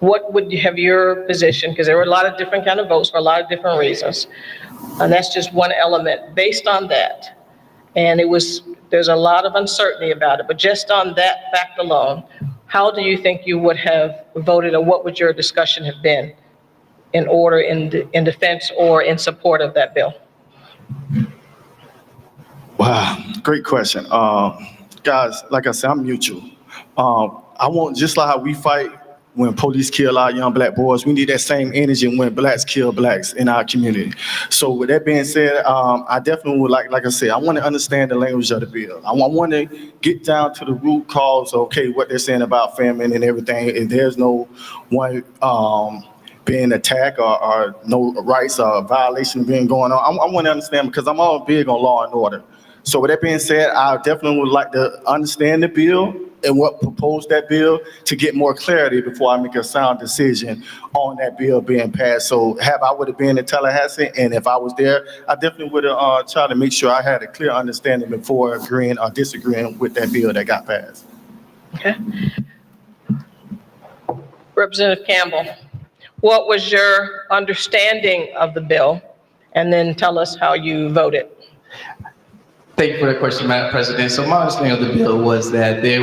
what would you have your position? Because there were a lot of different kind of votes for a lot of different reasons. And that's just one element. Based on that, and there's a lot of uncertainty about it, but just on that fact alone, how do you think you would have voted, or what would your discussion have been in defense or in support of that bill? Wow, great question. Guys, like I said, I'm mutual. I want, just like how we fight when police kill our young Black boys, we need that same energy when Blacks kill Blacks in our community. So with that being said, I definitely would like I said, I want to understand the language of the bill. I want to get down to the root cause of, okay, what they're saying about famine and everything. If there's no one being attacked or no rights or violation being going on, I want to understand, because I'm all big on law and order. So with that being said, I definitely would like to understand the bill and what proposed that bill to get more clarity before I make a sound decision on that bill being passed. So I would have been in Tallahassee, and if I was there, I definitely would have tried to make sure I had a clear understanding before agreeing or disagreeing with that bill that got passed. Okay. Representative Campbell, what was your understanding of the bill? And then tell us how you voted. Thank you for that question, Madam President. So my understanding of the bill was that there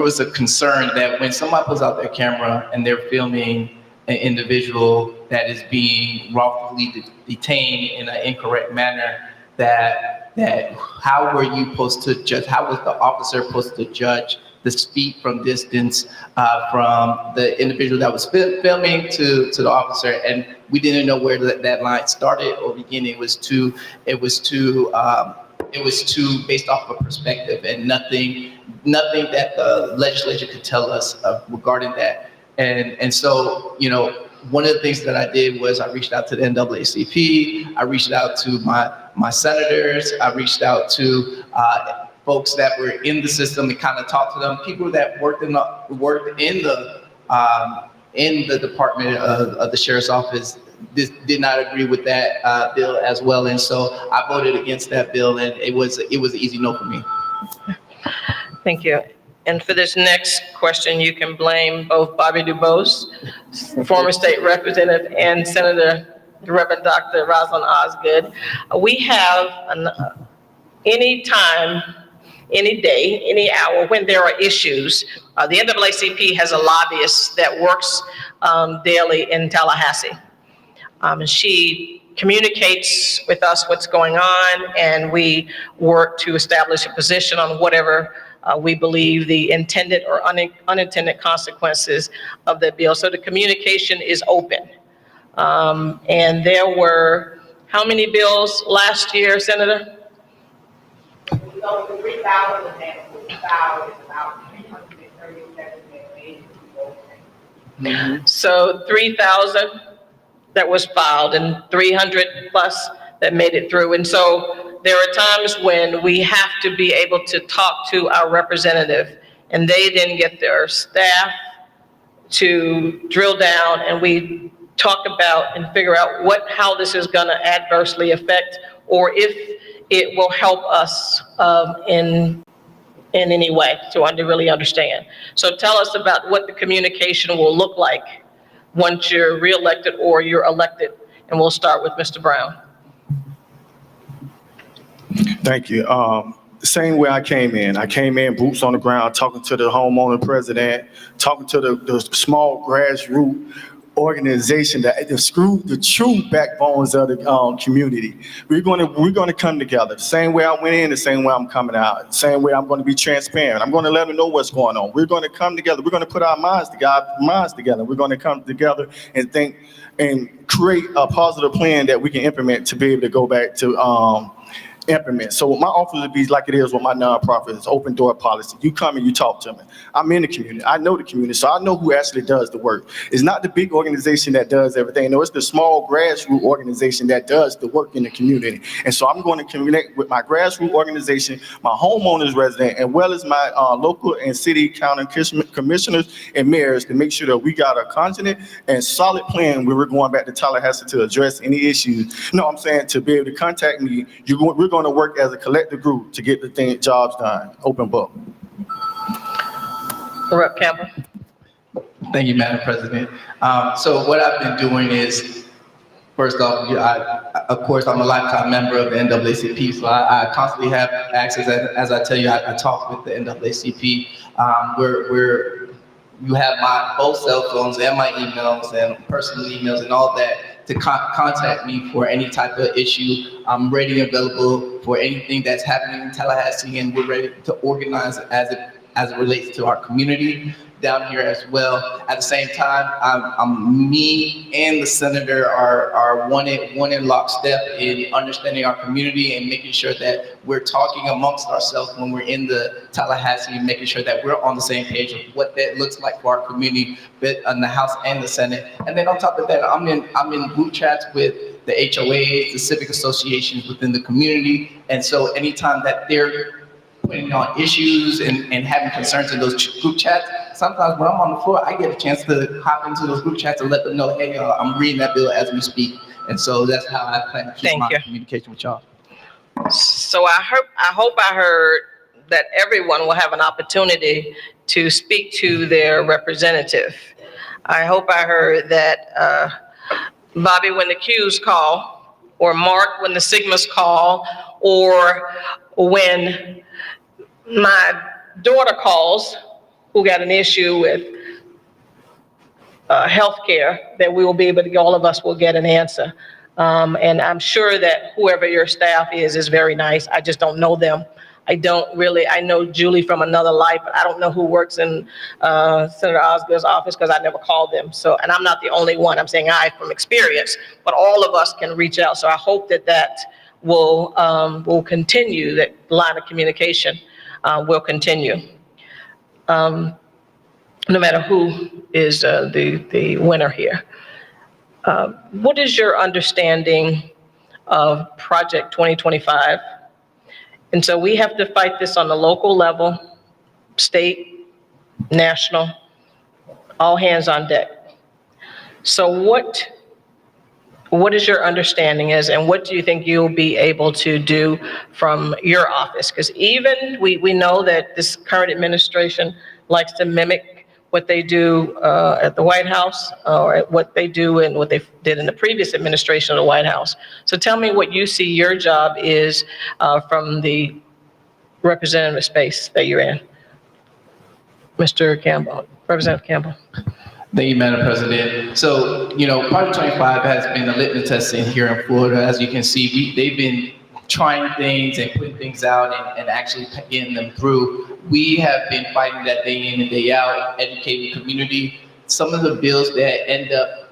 was a concern that when somebody pulls out their camera and they're filming an individual that is being wrongfully detained in an incorrect manner, that how were you supposed to judge? How was the officer supposed to judge the speed from distance from the individual that was filming to the officer? And we didn't know where that line started or began. It was too based off of perspective, and nothing that the legislature could tell us regarding that. And so, you know, one of the things that I did was I reached out to the NAACP, I reached out to my senators, I reached out to folks that were in the system and kind of talked to them, people that worked in the department of the sheriff's office. This did not agree with that bill as well, and so I voted against that bill, and it was an easy no for me. Thank you. And for this next question, you can blame both Bobby DuBose, former state representative, and Senator Reverend Dr. Rosalind Osgood. We have any time, any day, any hour when there are issues. The NAACP has a lobbyist that works daily in Tallahassee. And she communicates with us what's going on, and we work to establish a position on whatever we believe the intended or unintended consequences of the bill. So the communication is open. And there were How many bills last year, Senator? So the 3,000 that was filed is about 337 million. So 3,000 that was filed and 300 plus that made it through. And so there are times when we have to be able to talk to our representative, and they then get their staff to drill down, and we talk about and figure out how this is going to adversely affect, or if it will help us in any way to really understand. So tell us about what the communication will look like once you're reelected or you're elected, and we'll start with Mr. Brown. Thank you. The same way I came in boots on the ground, talking to the homeowner president, talking to the small grassroots organization, the true backbones of the community. We're going to come together. The same way I went in, the same way I'm coming out. The same way I'm going to be transparent. I'm going to let them know what's going on. We're going to come together. We're going to put our minds together. We're going to come together and think and create a positive plan that we can implement to be able to go back to implement. So my office would be like it is with my nonprofit. It's open door policy. You come and you talk to me. I'm in the community. I know the community, so I know who actually does the work. It's not the big organization that does everything. No, it's the small grassroots organization that does the work in the community. And so I'm going to connect with my grassroots organization, my homeowners resident, as well as my local and city, county commissioners and mayors to make sure that we got a constant and solid plan where we're going back to Tallahassee to address any issues. No, I'm saying to be able to contact me, we're going to work as a collective group to get the jobs done. Open book. Rep. Campbell. Thank you, Madam President. So what I've been doing is, first off, of course, I'm a lifetime member of the NAACP, so I constantly have access. As I tell you, I talk with the NAACP. You have my both cell phones and my emails and personal emails and all that to contact me for any type of issue. I'm ready and available for anything that's happening in Tallahassee, and we're ready to organize as it relates to our community down here as well. At the same time, me and the senator are one in lockstep in understanding our community and making sure that we're talking amongst ourselves when we're in the Tallahassee, making sure that we're on the same page of what that looks like for our community, but in the House and the Senate. And then on top of that, I'm in group chats with the HOAs, the civic associations within the community. And so anytime that they're putting on issues and having concerns in those group chats, sometimes when I'm on the floor, I get a chance to hop into those group chats and let them know, hey, I'm reading that bill as we speak. And so that's how I plan to keep my communication with y'all. So I hope I heard that everyone will have an opportunity to speak to their representative. I hope I heard that Bobby, when the Qs call, or Mark, when the Sigmas call, or when my daughter calls, who got an issue with healthcare, that we will be able to, all of us will get an answer. And I'm sure that whoever your staff is very nice. I just don't know them. I know Julie from another life, but I don't know who works in Senator Osgood's office because I never called them. So, and I'm not the only one. I'm saying I from experience, but all of us can reach out. So I hope that will continue, that line of communication will continue. No matter who is the winner here. What is your understanding of Project 2025? And so we have to fight this on the local level, state, national, all hands on deck. So what is your understanding is, and what do you think you'll be able to do from your office? Because even we know that this current administration likes to mimic what they do at the White House, or what they do and what they did in the previous administration of the White House. So tell me what you see your job is from the representative space that you're in. Mr. Campbell, Representative Campbell. Thank you, Madam President. So, Project 25 has been a litmus test in here in Florida. As you can see, they've been trying things and putting things out and actually getting them through. We have been fighting that day in and day out, educating the community. Some of the bills that end up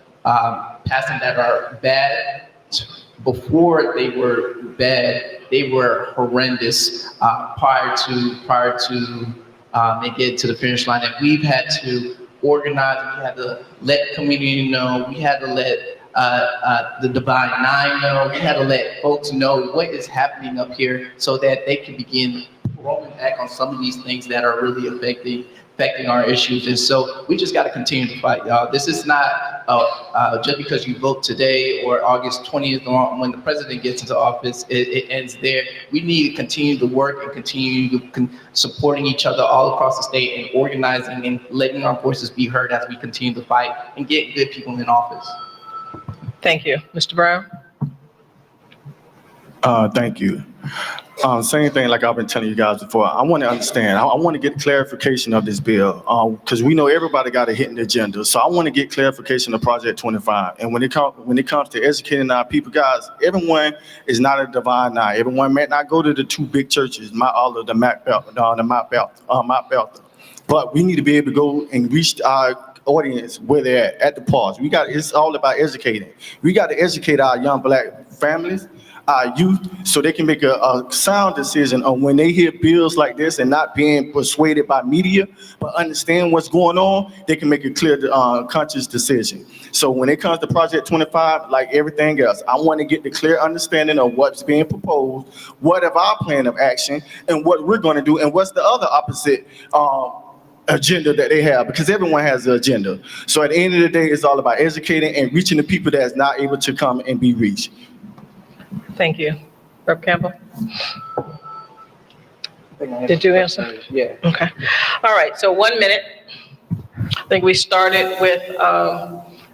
passing that are bad before they were bad, they were horrendous prior to they get to the finish line. And we've had to organize. We had to let the community know. We had to let the Divine Nine know. We had to let folks know what is happening up here so that they can begin rolling back on some of these things that are really affecting our issues. And so we just got to continue to fight, y'all. This is not just because you vote today or August 20th or when the president gets into office, it ends there. We need to continue to work and continue to supporting each other all across the state and organizing and letting our voices be heard as we continue to fight and get good people in office. Thank you. Mr. Brown? Thank you. Same thing like I've been telling you guys before. I want to understand. I want to get clarification of this bill because we know everybody got a hidden agenda. So I want to get clarification of Project 25. And when it comes to educating our people, guys, everyone is not a divine nine. Everyone may not go to the two big churches, all of the Mount Bethel. But we need to be able to go and reach our audience where they're at the pause. It's all about educating. We got to educate our young black families, our youth, so they can make a sound decision on when they hear bills like this and not being persuaded by media, but understand what's going on, they can make a clear, conscious decision. So when it comes to Project 25, like everything else, I want to get the clear understanding of what's being proposed, what of our plan of action, and what we're going to do, and what's the other opposite agenda that they have, because everyone has an agenda. So at the end of the day, it's all about educating and reaching the people that's not able to come and be reached. Thank you. Rep. Campbell? Did you answer? Yeah. Okay. All right, so 1 minute. I think we started with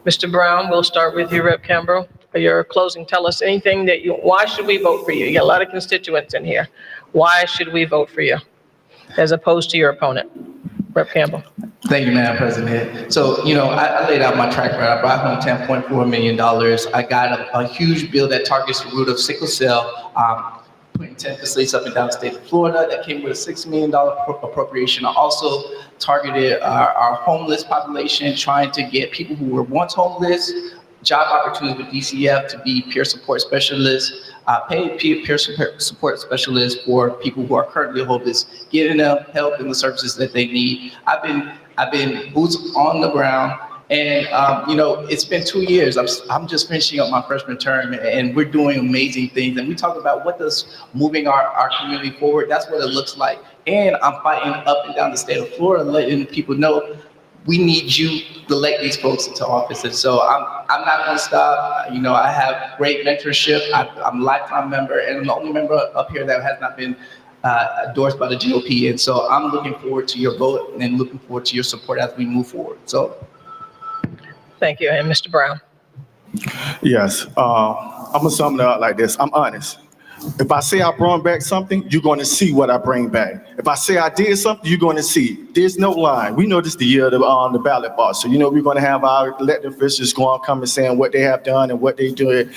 Mr. Brown. We'll start with you, Rep. Campbell. Your closing, tell us anything why should we vote for you? You got a lot of constituents in here. Why should we vote for you as opposed to your opponent? Rep. Campbell. Thank you, Madam President. So, I laid out my track record. I brought home $10.4 million. I got a huge bill that targets the root of sickle cell, putting 10 facilities up and down the state of Florida. That came with a $6 million appropriation. I also targeted our homeless population, trying to get people who were once homeless job opportunities with DCF to be peer support specialists, paid peer support specialists for people who are currently homeless, getting them help and the services that they need. I've been boots on the ground, and it's been 2 years. I'm just finishing up my freshman term, and we're doing amazing things. And we talk about what does moving our community forward. That's what it looks like. And I'm fighting up and down the state of Florida, letting people know we need you to elect these folks into office. And so I'm not going to stop. I have great mentorship. I'm a lifetime member, and I'm the only member up here that has not been endorsed by the GOP. And so I'm looking forward to your vote and looking forward to your support as we move forward. So. Thank you. And Mr. Brown. Yes, I'm going to sum it up like this. I'm honest. If I say I brought back something, you're going to see what I bring back. If I say I did something, you're going to see. There's no line. We know this the year of the ballot box. So, we're going to have our elected officials come and saying what they have done and what they do. And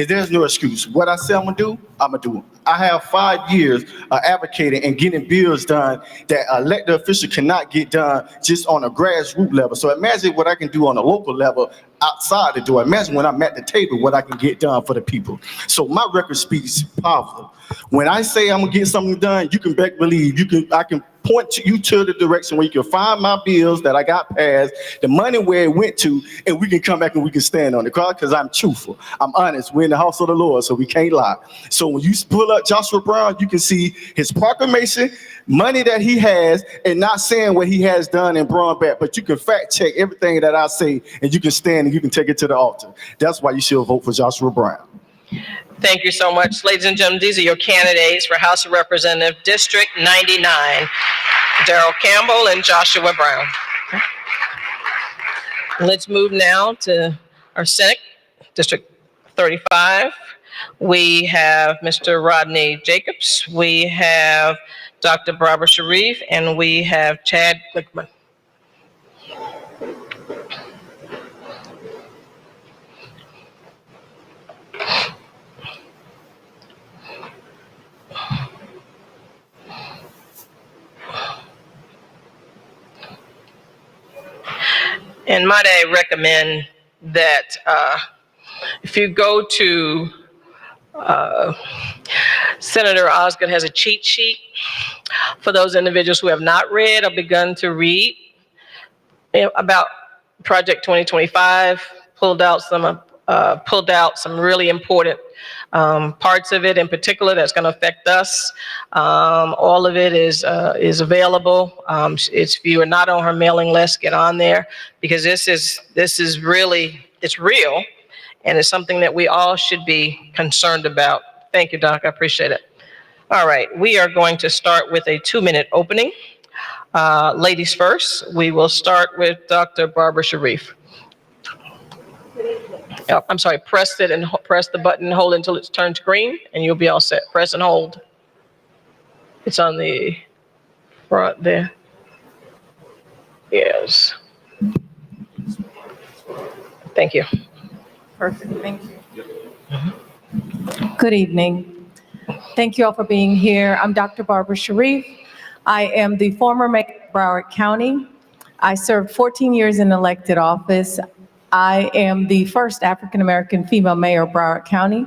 there's no excuse. What I say I'm going to do, I'm going to do. I have 5 years advocating and getting bills done that elected official cannot get done just on a grassroots level. So imagine what I can do on a local level outside the door. Imagine when I'm at the table, what I can get done for the people. So my record speaks powerful. When I say I'm gonna get something done, you can believe I can point you to the direction where you can find my bills that I got passed, the money where it went to, and we can come back and we can stand on it. Because I'm truthful, I'm honest. We're in the house of the Lord, so we can't lie. So when you pull up Joshua Brown, you can see his proclamation, money that he has, and not saying what he has done and brought back, but you can fact check everything that I say, and you can stand and you can take it to the altar. That's why you should vote for Joshua Brown. Thank you so much. Ladies and gentlemen, these are your candidates for House of Representatives, District 99, Darrell Campbell and Joshua Brown. Let's move now to our Senate, District 35. We have Mr. Rodney Jacobs, we have Dr. Barbara Sharif, and we have Chad Glickman. And might I recommend that if you go to Uh, Senator Osgood has a cheat sheet for those individuals who have not read or begun to read about Project 2025. Pulled out some really important parts of it in particular that's going to affect us. All of it is available. If you are not on her mailing list, get on there, because this is really, it's real, and it's something that we all should be concerned about. Thank you, Doc. I appreciate it. All right, we are going to start with a 2-minute opening. Ladies first. We will start with Dr. Barbara Sharif. Oh, I'm sorry, press it and press the button, hold it until it turns green, and you'll be all set. Press and hold. It's on the front there. Yes. Thank you. Perfect, thank you. Good evening. Thank you all for being here. I'm Dr. Barbara Sharif. I am the former mayor of Broward County. I served 14 years in elected office. I am the first African-American female mayor of Broward County.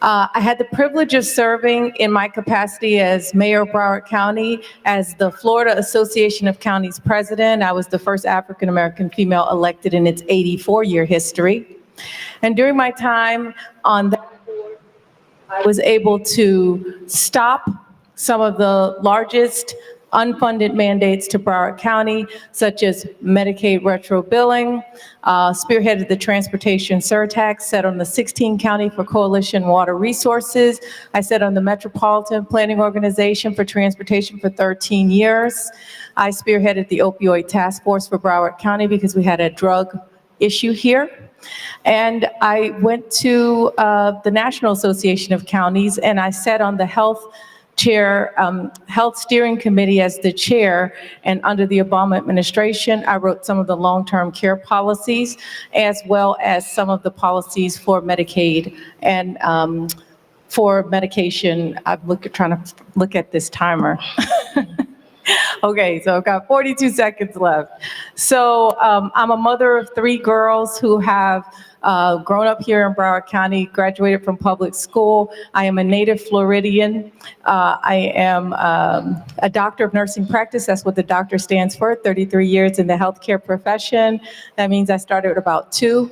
I had the privilege of serving in my capacity as mayor of Broward County as the Florida Association of Counties president. I was the first African-American female elected in its 84-year history. And during my time on that board, I was able to stop some of the largest unfunded mandates to Broward County, such as Medicaid retro billing, spearheaded the transportation surtax, sat on the 16 County for Coalition Water Resources. I sat on the Metropolitan Planning Organization for Transportation for 13 years. I spearheaded the opioid task force for Broward County because we had a drug issue here. And I went to the National Association of Counties, and I sat on the health steering committee as the chair, and under the Obama administration, I wrote some of the long-term care policies, as well as some of the policies for Medicaid and for medication. I'm trying to look at this timer. Okay, so I've got 42 seconds left. So I'm a mother of 3 girls who have grown up here in Broward County, graduated from public school. I am a native Floridian. I am a doctor of nursing practice. That's what the doctor stands for, 33 years in the healthcare profession. That means I started at about 2.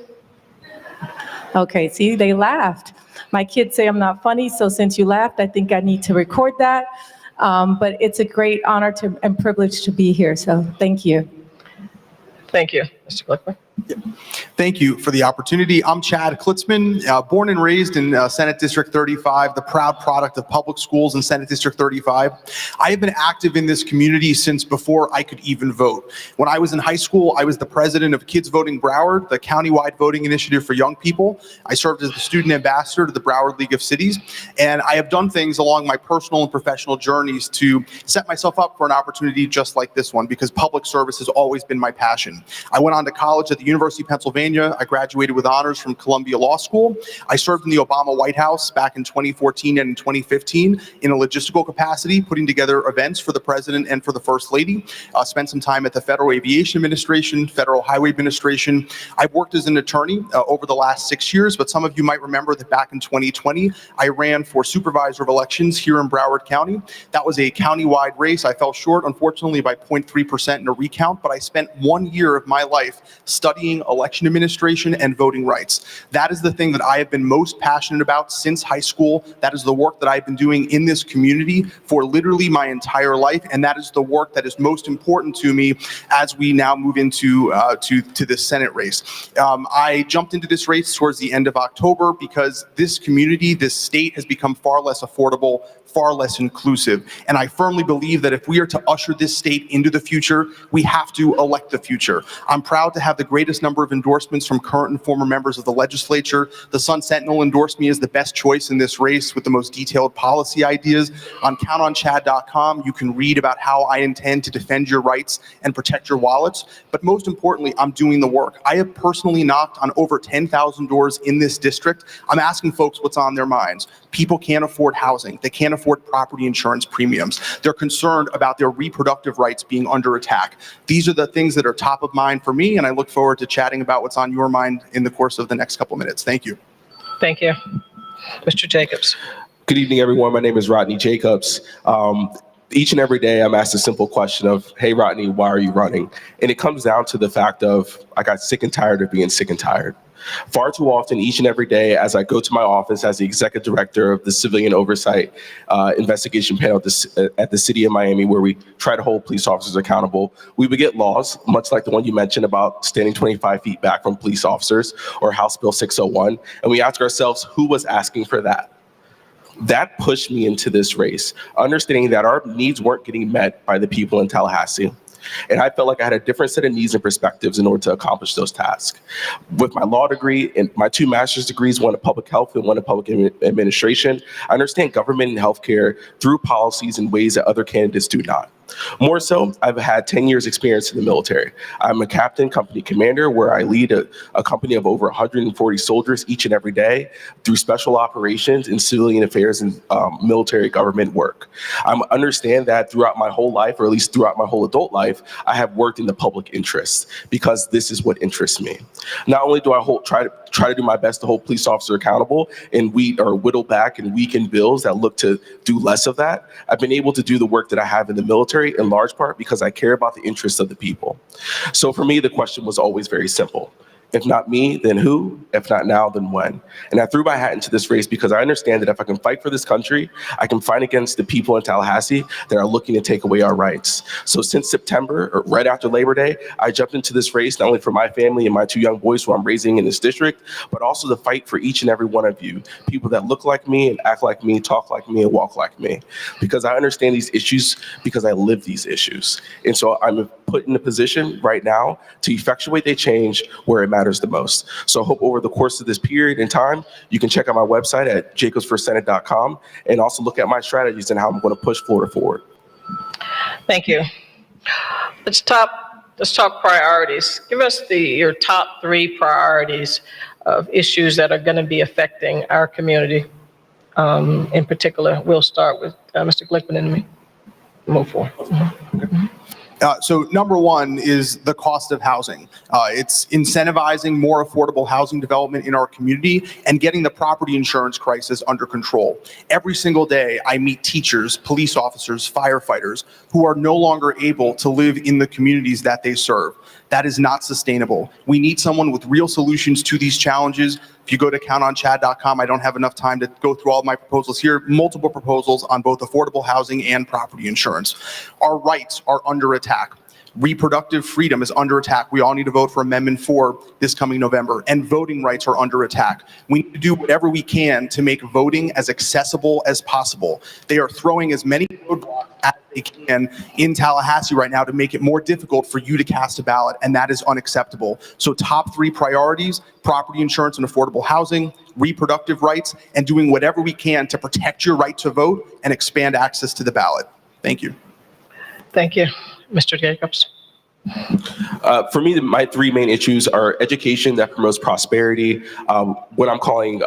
Okay, see, they laughed. My kids say I'm not funny, so since you laughed, I think I need to record that. But it's a great honor and privilege to be here, so thank you. Thank you. Mr. Glickman. Thank you for the opportunity. I'm Chad Klitzman, born and raised in Senate District 35, the proud product of public schools in Senate District 35. I have been active in this community since before I could even vote. When I was in high school, I was the president of Kids Voting Broward, the countywide voting initiative for young people. I served as the student ambassador to the Broward League of Cities, and I have done things along my personal and professional journeys to set myself up for an opportunity just like this one, because public service has always been my passion. I went on to college at the University of Pennsylvania. I graduated with honors from Columbia Law School. I served in the Obama White House back in 2014 and in 2015 in a logistical capacity, putting together events for the president and for the first lady. Spent some time at the Federal Aviation Administration, Federal Highway Administration. I've worked as an attorney over the last 6 years, but some of you might remember that back in 2020, I ran for supervisor of elections here in Broward County. That was a countywide race. I fell short, unfortunately, by 0.3% in a recount, but I spent 1 year of my life studying election administration and voting rights. That is the thing that I have been most passionate about since high school. That is the work that I've been doing in this community for literally my entire life, and that is the work that is most important to me as we now move into to this Senate race. I jumped into this race towards the end of October because this community, this state, has become far less affordable, far less inclusive. And I firmly believe that if we are to usher this state into the future, we have to elect the future. I'm proud to have the greatest number of endorsements from current and former members of the legislature. The Sun Sentinel endorsed me as the best choice in this race with the most detailed policy ideas. On countonchad.com, you can read about how I intend to defend your rights and protect your wallets. But most importantly, I'm doing the work. I have personally knocked on over 10,000 doors in this district. I'm asking folks what's on their minds. People can't afford housing. They can't afford property insurance premiums. They're concerned about their reproductive rights being under attack. These are the things that are top of mind for me, and I look forward to chatting about what's on your mind in the course of the next couple minutes. Thank you. Thank you. Mr. Jacobs. Good evening, everyone. My name is Rodney Jacobs. Each and every day, I'm asked a simple question of, hey, Rodney, why are you running? And it comes down to the fact of, I got sick and tired of being sick and tired. Far too often, each and every day, as I go to my office as the executive director of the Civilian Oversight Investigation Panel at the City of Miami, where we try to hold police officers accountable, we would get laws, much like the one you mentioned about standing 25 feet back from police officers, or House Bill 601, and we ask ourselves, who was asking for that? That pushed me into this race, understanding that our needs weren't getting met by the people in Tallahassee. And I felt like I had a different set of needs and perspectives in order to accomplish those tasks. With my law degree and my 2 master's degrees, one in public health and one in public administration, I understand government and healthcare through policies in ways that other candidates do not. More so, I've had 10 years experience in the military. I'm a captain, company commander, where I lead a company of over 140 soldiers each and every day through special operations and civilian affairs and military government work. I understand that throughout my whole life, or at least throughout my whole adult life, I have worked in the public interest because this is what interests me. Not only do I try to do my best to hold police officers accountable and whittle back and weaken bills that look to do less of that, I've been able to do the work that I have in the military in large part because I care about the interests of the people. So for me, the question was always very simple. If not me, then who? If not now, then when? And I threw my hat into this race because I understand that if I can fight for this country, I can fight against the people in Tallahassee that are looking to take away our rights. So since September, or right after Labor Day, I jumped into this race, not only for my family and my 2 young boys who I'm raising in this district, but also to fight for each and every one of you, people that look like me and act like me, talk like me, and walk like me. Because I understand these issues because I live these issues. And so I'm put in a position right now to effectuate the change where it matters the most. So I hope over the course of this period in time, you can check out my website at jacobsforsenate.com and also look at my strategies and how I'm going to push Florida forward. Thank you. Let's talk priorities. Give us your top 3 priorities of issues that are going to be affecting our community. In particular, we'll start with Mr. Glickman and me. Move forward. So number 1 is the cost of housing. It's incentivizing more affordable housing development in our community and getting the property insurance crisis under control. Every single day, I meet teachers, police officers, firefighters who are no longer able to live in the communities that they serve. That is not sustainable. We need someone with real solutions to these challenges. If you go to countonchad.com, I don't have enough time to go through all of my proposals here, multiple proposals on both affordable housing and property insurance. Our rights are under attack. Reproductive freedom is under attack. We all need to vote for Amendment 4 this coming November, and voting rights are under attack. We need to do whatever we can to make voting as accessible as possible. They are throwing as many roadblocks as they can in Tallahassee right now to make it more difficult for you to cast a ballot, and that is unacceptable. So top 3 priorities: property insurance and affordable housing, reproductive rights, and doing whatever we can to protect your right to vote and expand access to the ballot. Thank you. Thank you. Mr. Jacobs. For me, my 3 main issues are education that promotes prosperity, what I'm calling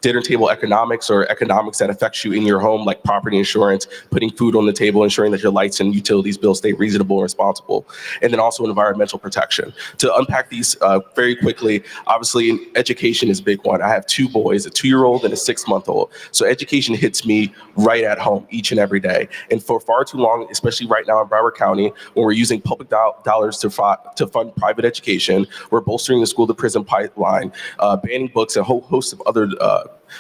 dinner table economics, or economics that affects you in your home, like property insurance, putting food on the table, ensuring that your lights and utilities bills stay reasonable and responsible, and then also environmental protection. To unpack these very quickly, obviously education is a big one. I have 2 boys, a 2-year-old and a 6-month-old. So education hits me right at home each and every day. And for far too long, especially right now in Broward County, when we're using public dollars to fund private education, we're bolstering the school to prison pipeline, banning books, and a whole host of other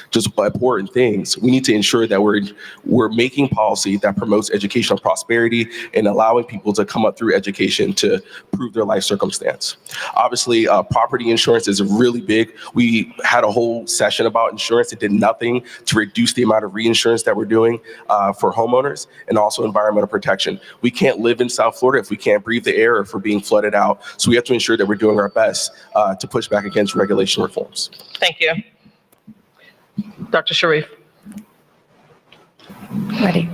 just important things. We need to ensure that we're making policy that promotes educational prosperity and allowing people to come up through education to prove their life circumstance. Obviously, property insurance is really big. We had a whole session about insurance. It did nothing to reduce the amount of reinsurance that we're doing for homeowners, and also environmental protection. We can't live in South Florida if we can't breathe the air or if we're being flooded out. So we have to ensure that we're doing our best to push back against regulation reforms. Thank you. Dr. Sharif. Ready.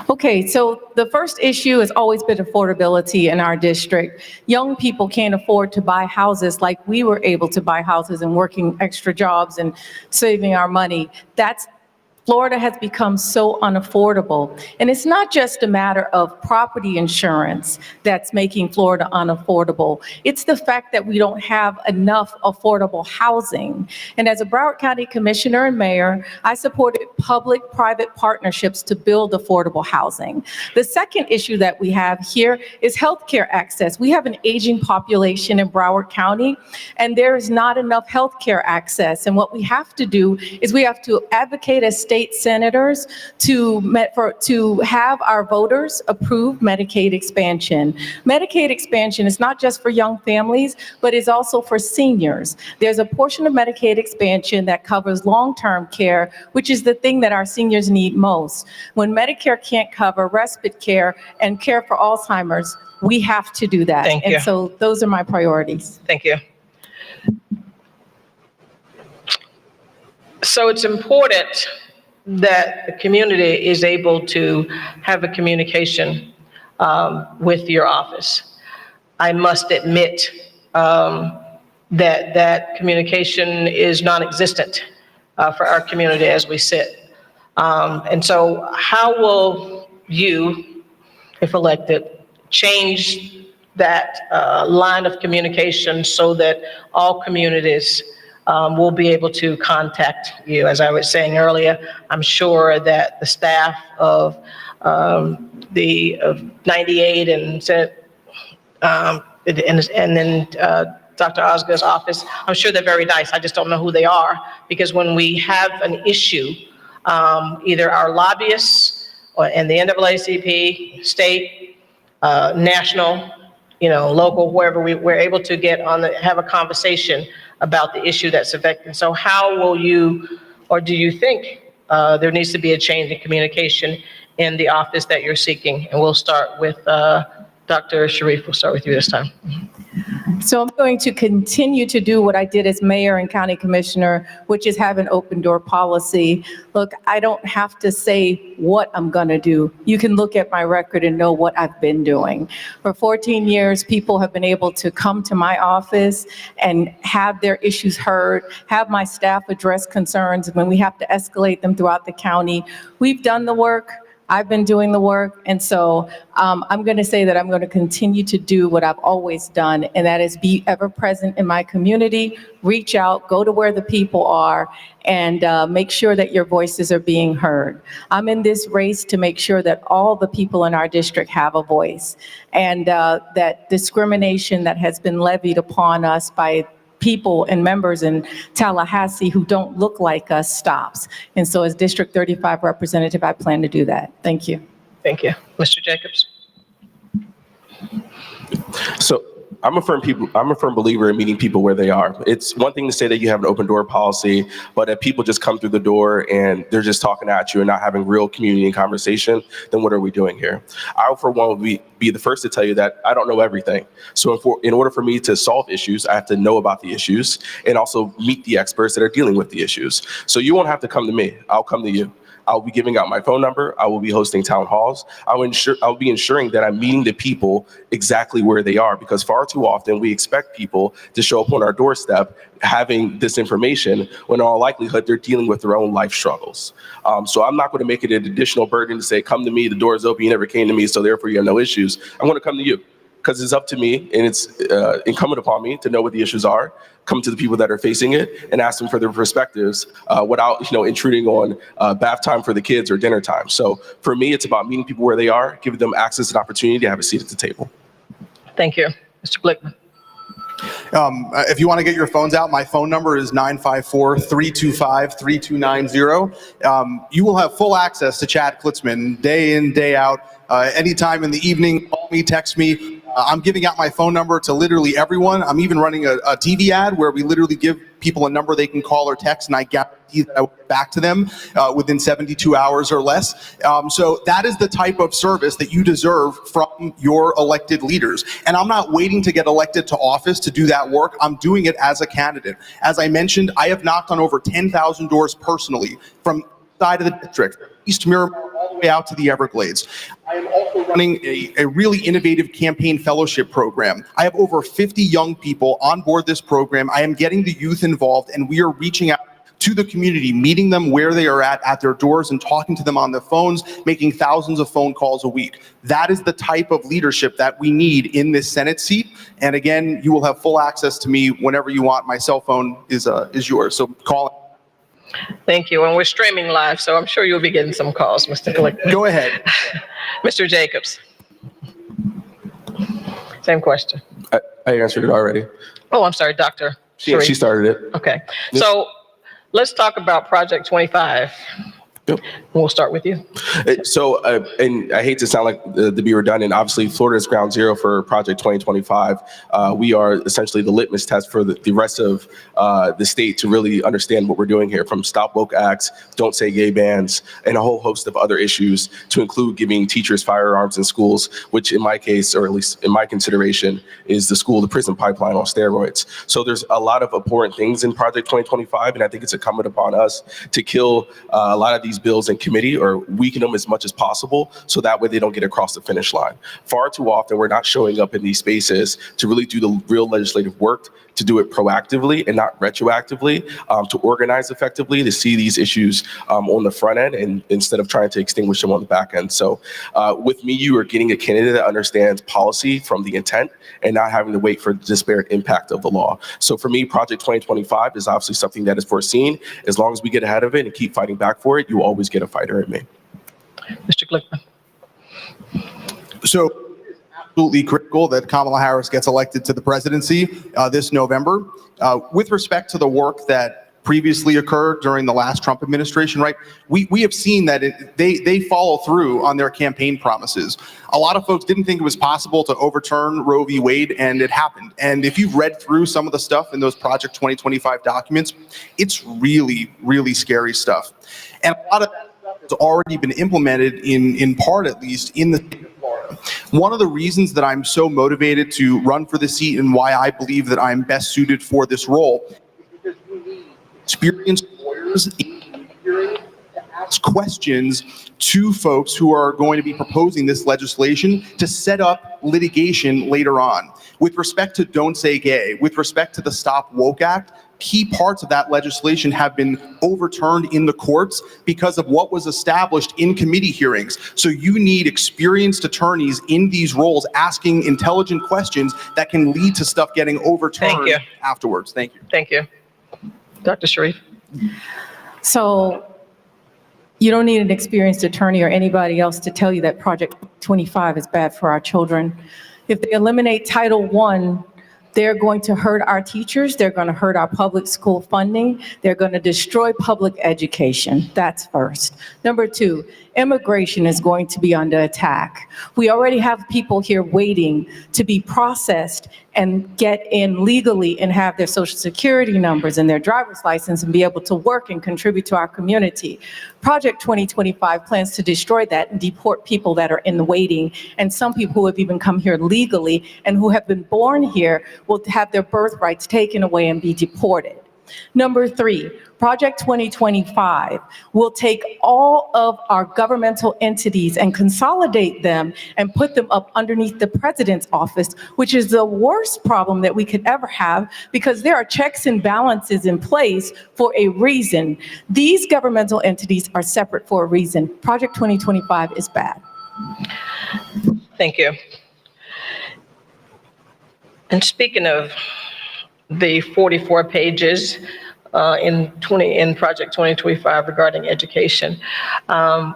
Okay, so the first issue has always been affordability in our district. Young people can't afford to buy houses like we were able to buy houses and working extra jobs and saving our money. That's Florida has become so unaffordable. And it's not just a matter of property insurance that's making Florida unaffordable. It's the fact that we don't have enough affordable housing. And as a Broward County Commissioner and Mayor, I supported public-private partnerships to build affordable housing. The second issue that we have here is healthcare access. We have an aging population in Broward County, and there is not enough healthcare access. And what we have to do is we have to advocate as state senators to have our voters approve Medicaid expansion. Medicaid expansion is not just for young families, but is also for seniors. There's a portion of Medicaid expansion that covers long-term care, which is the thing that our seniors need most. When Medicare can't cover respite care and care for Alzheimer's, we have to do that. Thank you. And so those are my priorities. Thank you. So it's important that the community is able to have a communication with your office. I must admit that communication is non-existent for our community as we sit. And so how will you, if elected, change that line of communication so that all communities will be able to contact you? As I was saying earlier, I'm sure that the staff of the 98 and then Dr. Osgood's office, I'm sure they're very nice. I just don't know who they are, because when we have an issue, either our lobbyists or in the NAACP, state, national, local, wherever we're able to get on have a conversation about the issue that's affecting. So how will you, or do you think there needs to be a change in communication in the office that you're seeking? And we'll start with Dr. Sharif. We'll start with you this time. So I'm going to continue to do what I did as mayor and county commissioner, which is have an open door policy. Look, I don't have to say what I'm going to do. You can look at my record and know what I've been doing. For 14 years, people have been able to come to my office and have their issues heard, have my staff address concerns when we have to escalate them throughout the county. We've done the work. I've been doing the work, and so I'm going to say that I'm going to continue to do what I've always done, and that is be ever present in my community, reach out, go to where the people are, and make sure that your voices are being heard. I'm in this race to make sure that all the people in our district have a voice, and that discrimination that has been levied upon us by people and members in Tallahassee who don't look like us stops. And so as District 35 representative, I plan to do that. Thank you. Thank you. Mr. Jacobs. So I'm a firm believer in meeting people where they are. It's one thing to say that you have an open door policy, but if people just come through the door and they're just talking at you and not having real community and conversation, then what are we doing here? I, for one, will be the first to tell you that I don't know everything. So in order for me to solve issues, I have to know about the issues and also meet the experts that are dealing with the issues. So you won't have to come to me. I'll come to you. I'll be giving out my phone number. I will be hosting town halls. I'll be ensuring that I'm meeting the people exactly where they are, because far too often we expect people to show up on our doorstep having this information when in all likelihood they're dealing with their own life struggles. So I'm not going to make it an additional burden to say, come to me, the door is open, you never came to me, so therefore you have no issues. I'm going to come to you, because it's up to me and it's incumbent upon me to know what the issues are, come to the people that are facing it and ask them for their perspectives without intruding on bath time for the kids or dinner time. So for me, it's about meeting people where they are, giving them access and opportunity to have a seat at the table. Thank you. Mr. Glickman. If you want to get your phones out, my phone number is 954-325-3290. You will have full access to Chad Klitzman day in, day out, anytime in the evening. Call me, text me. I'm giving out my phone number to literally everyone. I'm even running a TV ad where we literally give people a number they can call or text, and I guarantee that I will get back to them within 72 hours or less. So that is the type of service that you deserve from your elected leaders. And I'm not waiting to get elected to office to do that work. I'm doing it as a candidate. As I mentioned, I have knocked on over 10,000 doors personally from side of the district, East Miramar, all the way out to the Everglades. I am also running a really innovative campaign fellowship program. I have over 50 young people on board this program. I am getting the youth involved, and we are reaching out to the community, meeting them where they are at their doors and talking to them on their phones, making thousands of phone calls a week. That is the type of leadership that we need in this Senate seat. And again, you will have full access to me whenever you want. My cell phone is yours, so call. Thank you. And we're streaming live, so I'm sure you'll be getting some calls, Mr. Glickman. Go ahead. Mr. Jacobs. Same question. I answered it already. Oh, I'm sorry, Dr. She started it. Okay. So let's talk about Project 25. Yep. We'll start with you. So, and I hate to sound like to be redundant, obviously Florida is ground zero for Project 2025. We are essentially the litmus test for the rest of the state to really understand what we're doing here, from Stop Woke Acts, Don't Say Gay bans, and a whole host of other issues, to include giving teachers firearms in schools, which in my case, or at least in my consideration, is the school to prison pipeline on steroids. So there's a lot of important things in Project 2025, and I think it's incumbent upon us to kill a lot of these bills in committee, or weaken them as much as possible, so that way they don't get across the finish line. Far too often, we're not showing up in these spaces to really do the real legislative work, to do it proactively and not retroactively, to organize effectively, to see these issues on the front end, and instead of trying to extinguish them on the back end. So with me, you are getting a candidate that understands policy from the intent and not having to wait for the disparate impact of the law. So for me, Project 2025 is obviously something that is foreseen. As long as we get ahead of it and keep fighting back for it, you will always get a fighter in me. Mr. Glickman. So it's absolutely critical that Kamala Harris gets elected to the presidency this November. With respect to the work that previously occurred during the last Trump administration, right? We have seen that they follow through on their campaign promises. A lot of folks didn't think it was possible to overturn Roe v. Wade, and it happened. And if you've read through some of the stuff in those Project 2025 documents, it's really, really scary stuff. And a lot of that stuff has already been implemented, in part at least, in the state of Florida. One of the reasons that I'm so motivated to run for the seat, and why I believe that I'm best suited for this role, is because we need experienced lawyers in hearing to ask questions to folks who are going to be proposing this legislation to set up litigation later on. With respect to Don't Say Gay, with respect to the Stop Woke Act, key parts of that legislation have been overturned in the courts because of what was established in committee hearings. So you need experienced attorneys in these roles asking intelligent questions that can lead to stuff getting overturned afterwards. Thank you. Thank you. Dr. Sharif. So you don't need an experienced attorney or anybody else to tell you that Project 25 is bad for our children. If they eliminate Title I, they're going to hurt our teachers. They're going to hurt our public school funding. They're going to destroy public education. That's first. Number two, immigration is going to be under attack. We already have people here waiting to be processed and get in legally and have their social security numbers and their driver's license and be able to work and contribute to our community. Project 2025 plans to destroy that and deport people that are in the waiting, and some people who have even come here legally and who have been born here will have their birthrights taken away and be deported. Number three, Project 2025 will take all of our governmental entities and consolidate them and put them up underneath the president's office, which is the worst problem that we could ever have, because there are checks and balances in place for a reason. These governmental entities are separate for a reason. Project 2025 is bad. Thank you. And speaking of the 44 pages in Project 2025 regarding education,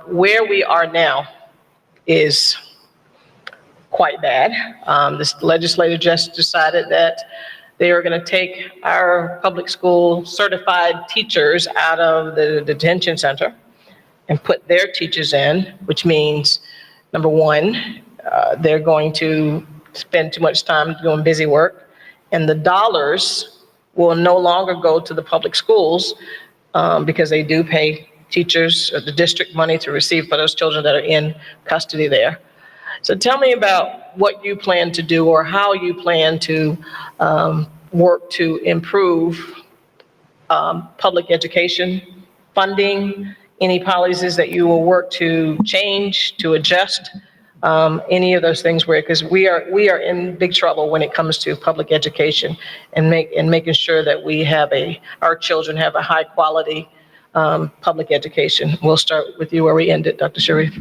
where we are now is quite bad. This legislature just decided that they are going to take our public school certified teachers out of the detention center and put their teachers in, which means, number one, they're going to spend too much time doing busy work, and the dollars will no longer go to the public schools because they do pay teachers or the district money to receive for those children that are in custody there. So tell me about what you plan to do, or how you plan to work to improve public education funding, any policies that you will work to change, to adjust any of those things where, because we are in big trouble when it comes to public education and making sure that our children have a high quality public education. We'll start with you where we ended, Dr. Sharif.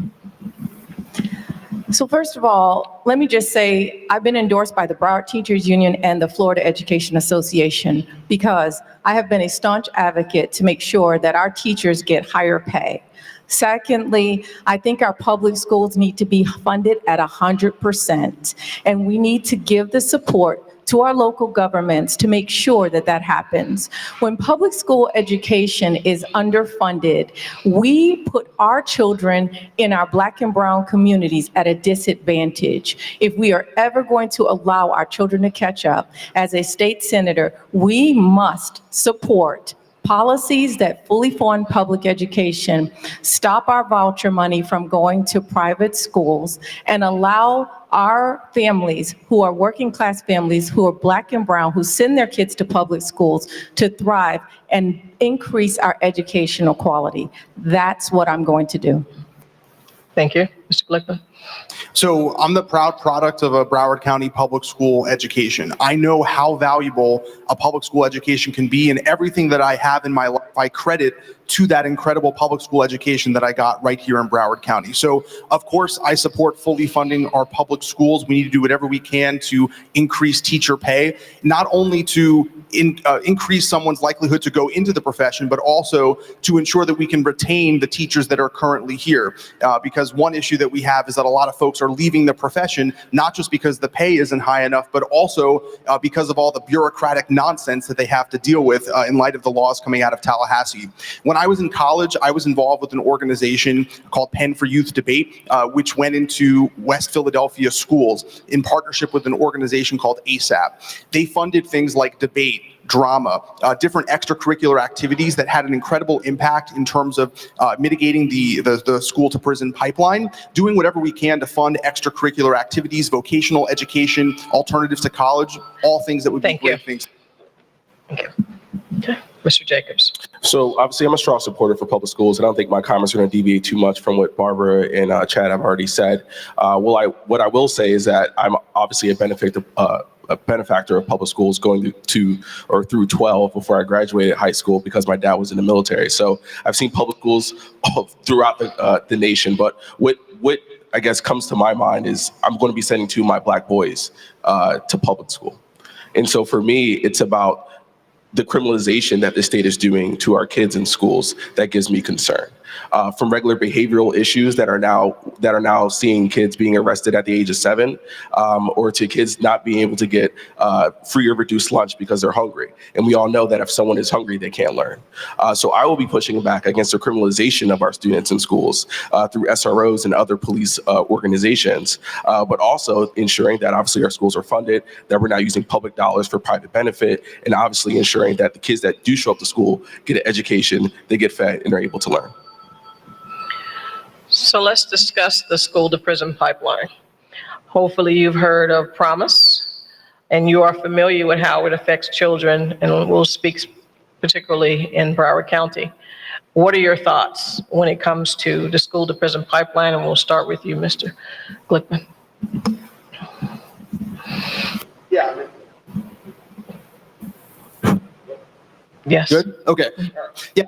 So first of all, let me just say, I've been endorsed by the Broward Teachers Union and the Florida Education Association because I have been a staunch advocate to make sure that our teachers get higher pay. Secondly, I think our public schools need to be funded at 100%, and we need to give the support to our local governments to make sure that that happens. When public school education is underfunded, we put our children in our Black and brown communities at a disadvantage. If we are ever going to allow our children to catch up, as a state senator, we must support policies that fully fund public education, stop our voucher money from going to private schools, and allow our families who are working class families, who are Black and brown, who send their kids to public schools to thrive and increase our educational quality. That's what I'm going to do. Thank you. Mr. Glickman. So I'm the proud product of a Broward County public school education. I know how valuable a public school education can be, and everything that I have in my life, I credit to that incredible public school education that I got right here in Broward County. So of course, I support fully funding our public schools. We need to do whatever we can to increase teacher pay, not only to increase someone's likelihood to go into the profession, but also to ensure that we can retain the teachers that are currently here. Because one issue that we have is that a lot of folks are leaving the profession, not just because the pay isn't high enough, but also because of all the bureaucratic nonsense that they have to deal with in light of the laws coming out of Tallahassee. When I was in college, I was involved with an organization called Pen for Youth Debate, which went into West Philadelphia schools in partnership with an organization called Naacp. They funded things like debate, drama, different extracurricular activities that had an incredible impact in terms of mitigating the school to prison pipeline, doing whatever we can to fund extracurricular activities, vocational education, alternatives to college, all things that would be great things. Thank you. Okay. Mr. Jacobs. So obviously, I'm a strong supporter for public schools. I don't think my comments are going to deviate too much from what Barbara and Chad have already said. What I will say is that I'm obviously a benefactor of public schools going through 12 before I graduated high school because my dad was in the military. So I've seen public schools throughout the nation. But what I guess comes to my mind is I'm going to be sending two of my Black boys to public school. And so for me, it's about the criminalization that the state is doing to our kids in schools that gives me concern. From regular behavioral issues that are now seeing kids being arrested at the age of 7, or to kids not being able to get free or reduced lunch because they're hungry. And we all know that if someone is hungry, they can't learn. So I will be pushing back against the criminalization of our students in schools through SROs and other police organizations, but also ensuring that obviously our schools are funded, that we're not using public dollars for private benefit, and obviously ensuring that the kids that do show up to school get an education, they get fed, and are able to learn. So let's discuss the school to prison pipeline. Hopefully you've heard of Promise and you are familiar with how it affects children, and we'll speak particularly in Broward County. What are your thoughts when it comes to the school to prison pipeline? And we'll start with you, Mr. Glickman. Yeah. Yes. Good? Okay. Yeah,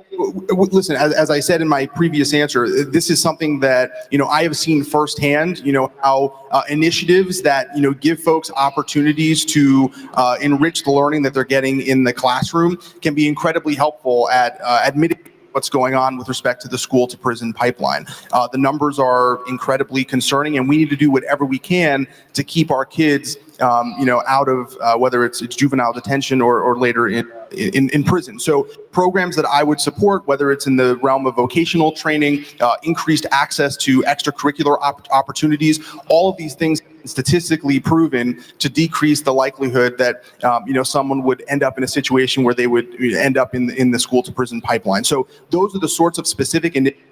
listen, as I said in my previous answer, this is something that, I have seen firsthand, how initiatives that, give folks opportunities to enrich the learning that they're getting in the classroom can be incredibly helpful at mitigating what's going on with respect to the school to prison pipeline. The numbers are incredibly concerning, and we need to do whatever we can to keep our kids out of whether it's juvenile detention or later in prison. So programs that I would support, whether it's in the realm of vocational training, increased access to extracurricular opportunities, all of these things statistically proven to decrease the likelihood that someone would end up in a situation where they would end up in the school to prison pipeline. So those are the sorts of specific initiatives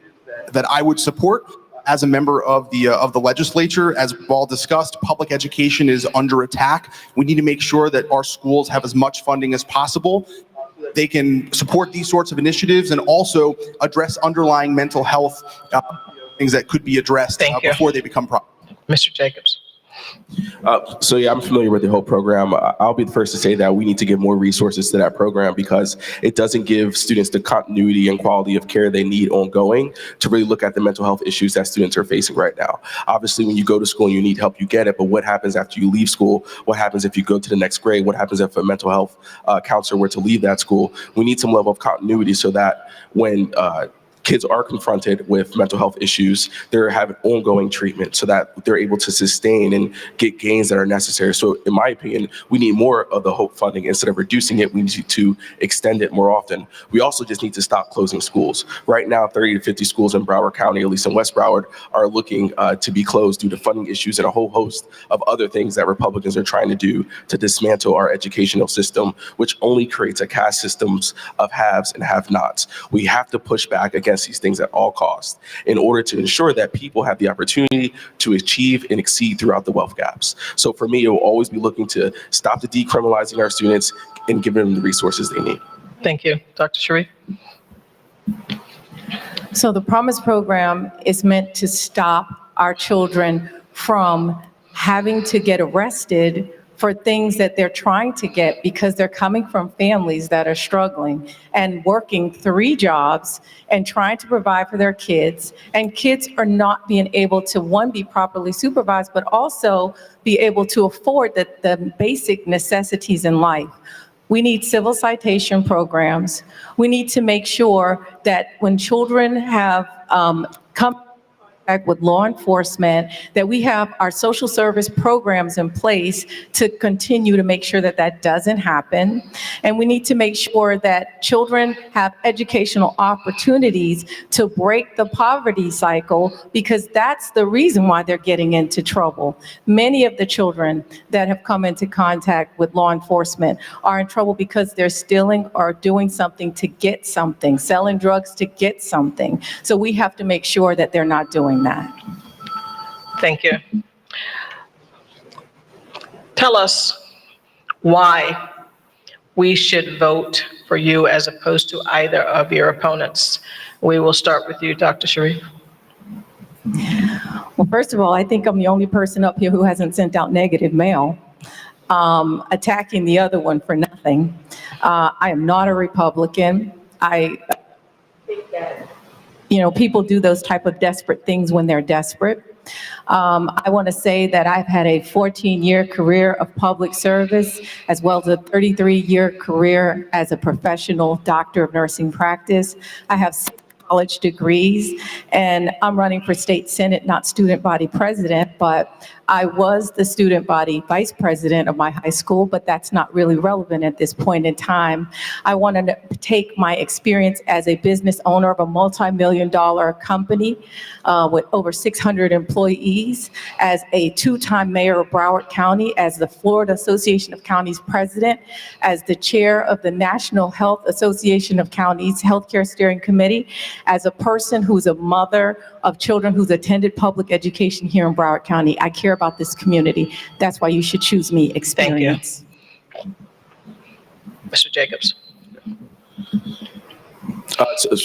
that I would support. As a member of the legislature, as we've all discussed, public education is under attack. We need to make sure that our schools have as much funding as possible. They can support these sorts of initiatives and also address underlying mental health things that could be addressed before they become problems. Mr. Jacobs. So yeah, I'm familiar with the whole program. I'll be the first to say that we need to give more resources to that program because it doesn't give students the continuity and quality of care they need ongoing to really look at the mental health issues that students are facing right now. Obviously, when you go to school and you need help, you get it, but what happens after you leave school? What happens if you go to the next grade? What happens if a mental health counselor were to leave that school? We need some level of continuity so that when kids are confronted with mental health issues, they're having ongoing treatment so that they're able to sustain and get gains that are necessary. So in my opinion, we need more of the HOPE funding. Instead of reducing it, we need to extend it more often. We also just need to stop closing schools. Right now, 30 to 50 schools in Broward County, at least in West Broward, are looking to be closed due to funding issues and a whole host of other things that Republicans are trying to do to dismantle our educational system, which only creates a caste systems of haves and have-nots. We have to push back against these things at all costs in order to ensure that people have the opportunity to achieve and exceed throughout the wealth gaps. So for me, it will always be looking to stop the decriminalizing our students and giving them the resources they need. Thank you. Dr. Sharif? So the Promise Program is meant to stop our children from having to get arrested for things that they're trying to get because they're coming from families that are struggling and working 3 jobs and trying to provide for their kids. And kids are not being able to, one, be properly supervised, but also be able to afford the basic necessities in life. We need civil citation programs. We need to make sure that when children have come with law enforcement, that we have our social service programs in place to continue to make sure that that doesn't happen. And we need to make sure that children have educational opportunities to break the poverty cycle, because that's the reason why they're getting into trouble. Many of the children that have come into contact with law enforcement are in trouble because they're stealing or doing something to get something, selling drugs to get something. So we have to make sure that they're not doing that. Thank you. Tell us why we should vote for you as opposed to either of your opponents. We will start with you, Dr. Sharif. Well, first of all, I think I'm the only person up here who hasn't sent out negative mail, attacking the other one for nothing. I am not a Republican. I think that, people do those type of desperate things when they're desperate. I want to say that I've had a 14-year career of public service, as well as a 33-year career as a professional doctor of nursing practice. I have 6 college degrees, and I'm running for state senate, not student body president, but I was the student body vice president of my high school, but that's not really relevant at this point in time. I want to take my experience as a business owner of a multi-million-dollar company with over 600 employees, as a 2-time mayor of Broward County, as the Florida Association of Counties president, as the chair of the National Health Association of Counties Healthcare Steering Committee, as a person who's a mother of children who's attended public education here in Broward County. I care about this community. That's why you should choose me. Experience. Thank you. Mr. Jacobs.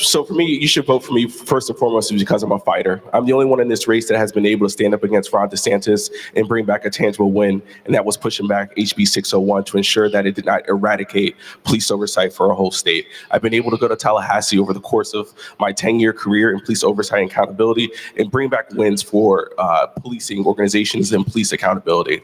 So for me, you should vote for me first and foremost because I'm a fighter. I'm the only one in this race that has been able to stand up against Ron DeSantis and bring back a tangible win, and that was pushing back HB 601 to ensure that it did not eradicate police oversight for a whole state. I've been able to go to Tallahassee over the course of my 10-year career in police oversight and accountability and bring back wins for policing organizations and police accountability.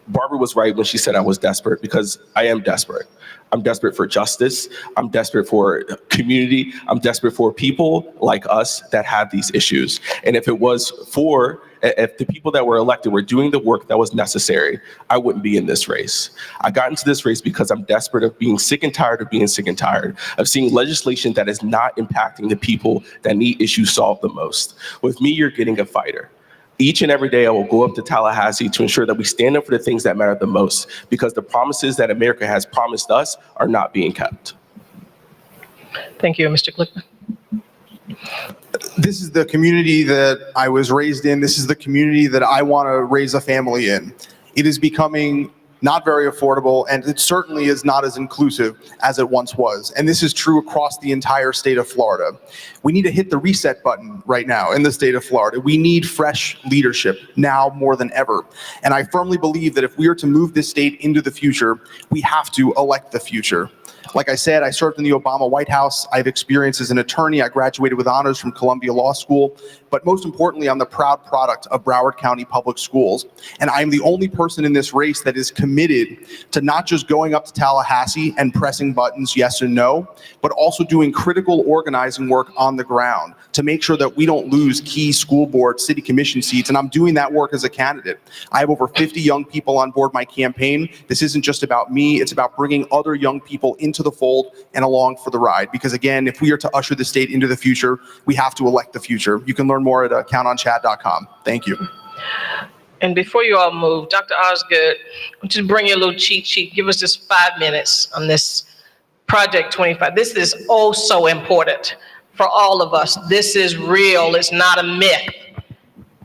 Barbara was right when she said I was desperate, because I am desperate. I'm desperate for justice. I'm desperate for community. I'm desperate for people like us that have these issues. And if the people that were elected were doing the work that was necessary, I wouldn't be in this race. I got into this race because I'm desperate of being sick and tired of being sick and tired of seeing legislation that is not impacting the people that need issues solved the most. With me, you're getting a fighter. Each and every day, I will go up to Tallahassee to ensure that we stand up for the things that matter the most, because the promises that America has promised us are not being kept. Thank you, Mr. Glickman. This is the community that I was raised in. This is the community that I want to raise a family in. It is becoming not very affordable, and it certainly is not as inclusive as it once was. And this is true across the entire state of Florida. We need to hit the reset button right now in the state of Florida. We need fresh leadership now more than ever. And I firmly believe that if we are to move this state into the future, we have to elect the future. Like I said, I served in the Obama White House. I have experience as an attorney. I graduated with honors from Columbia Law School. But most importantly, I'm the proud product of Broward County Public Schools. And I'm the only person in this race that is committed to not just going up to Tallahassee and pressing buttons yes and no, but also doing critical organizing work on the ground to make sure that we don't lose key school board, city commission seats. And I'm doing that work as a candidate. I have over 50 young people on board my campaign. This isn't just about me. It's about bringing other young people into the fold and along for the ride. Because again, if we are to usher the state into the future, we have to elect the future. You can learn more at countonchad.com. Thank you. And before you all move, Dr. Osgood, just bring your little cheat sheet. Give us just 5 minutes on this Project 25. This is oh so important for all of us. This is real. It's not a myth.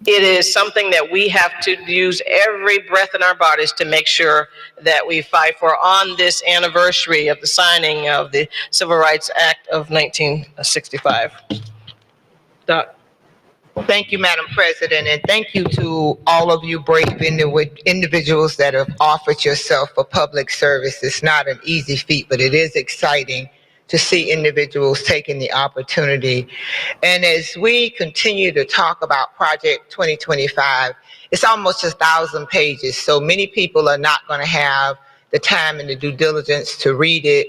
It is something that we have to use every breath in our bodies to make sure that we fight for on this anniversary of the signing of the Civil Rights Act of 1965. Doc. Thank you, Madam President, and thank you to all of you brave individuals that have offered yourself for public service. It's not an easy feat, but it is exciting to see individuals taking the opportunity. And as we continue to talk about Project 2025, it's almost 1,000 pages, so many people are not going to have the time and the due diligence to read it.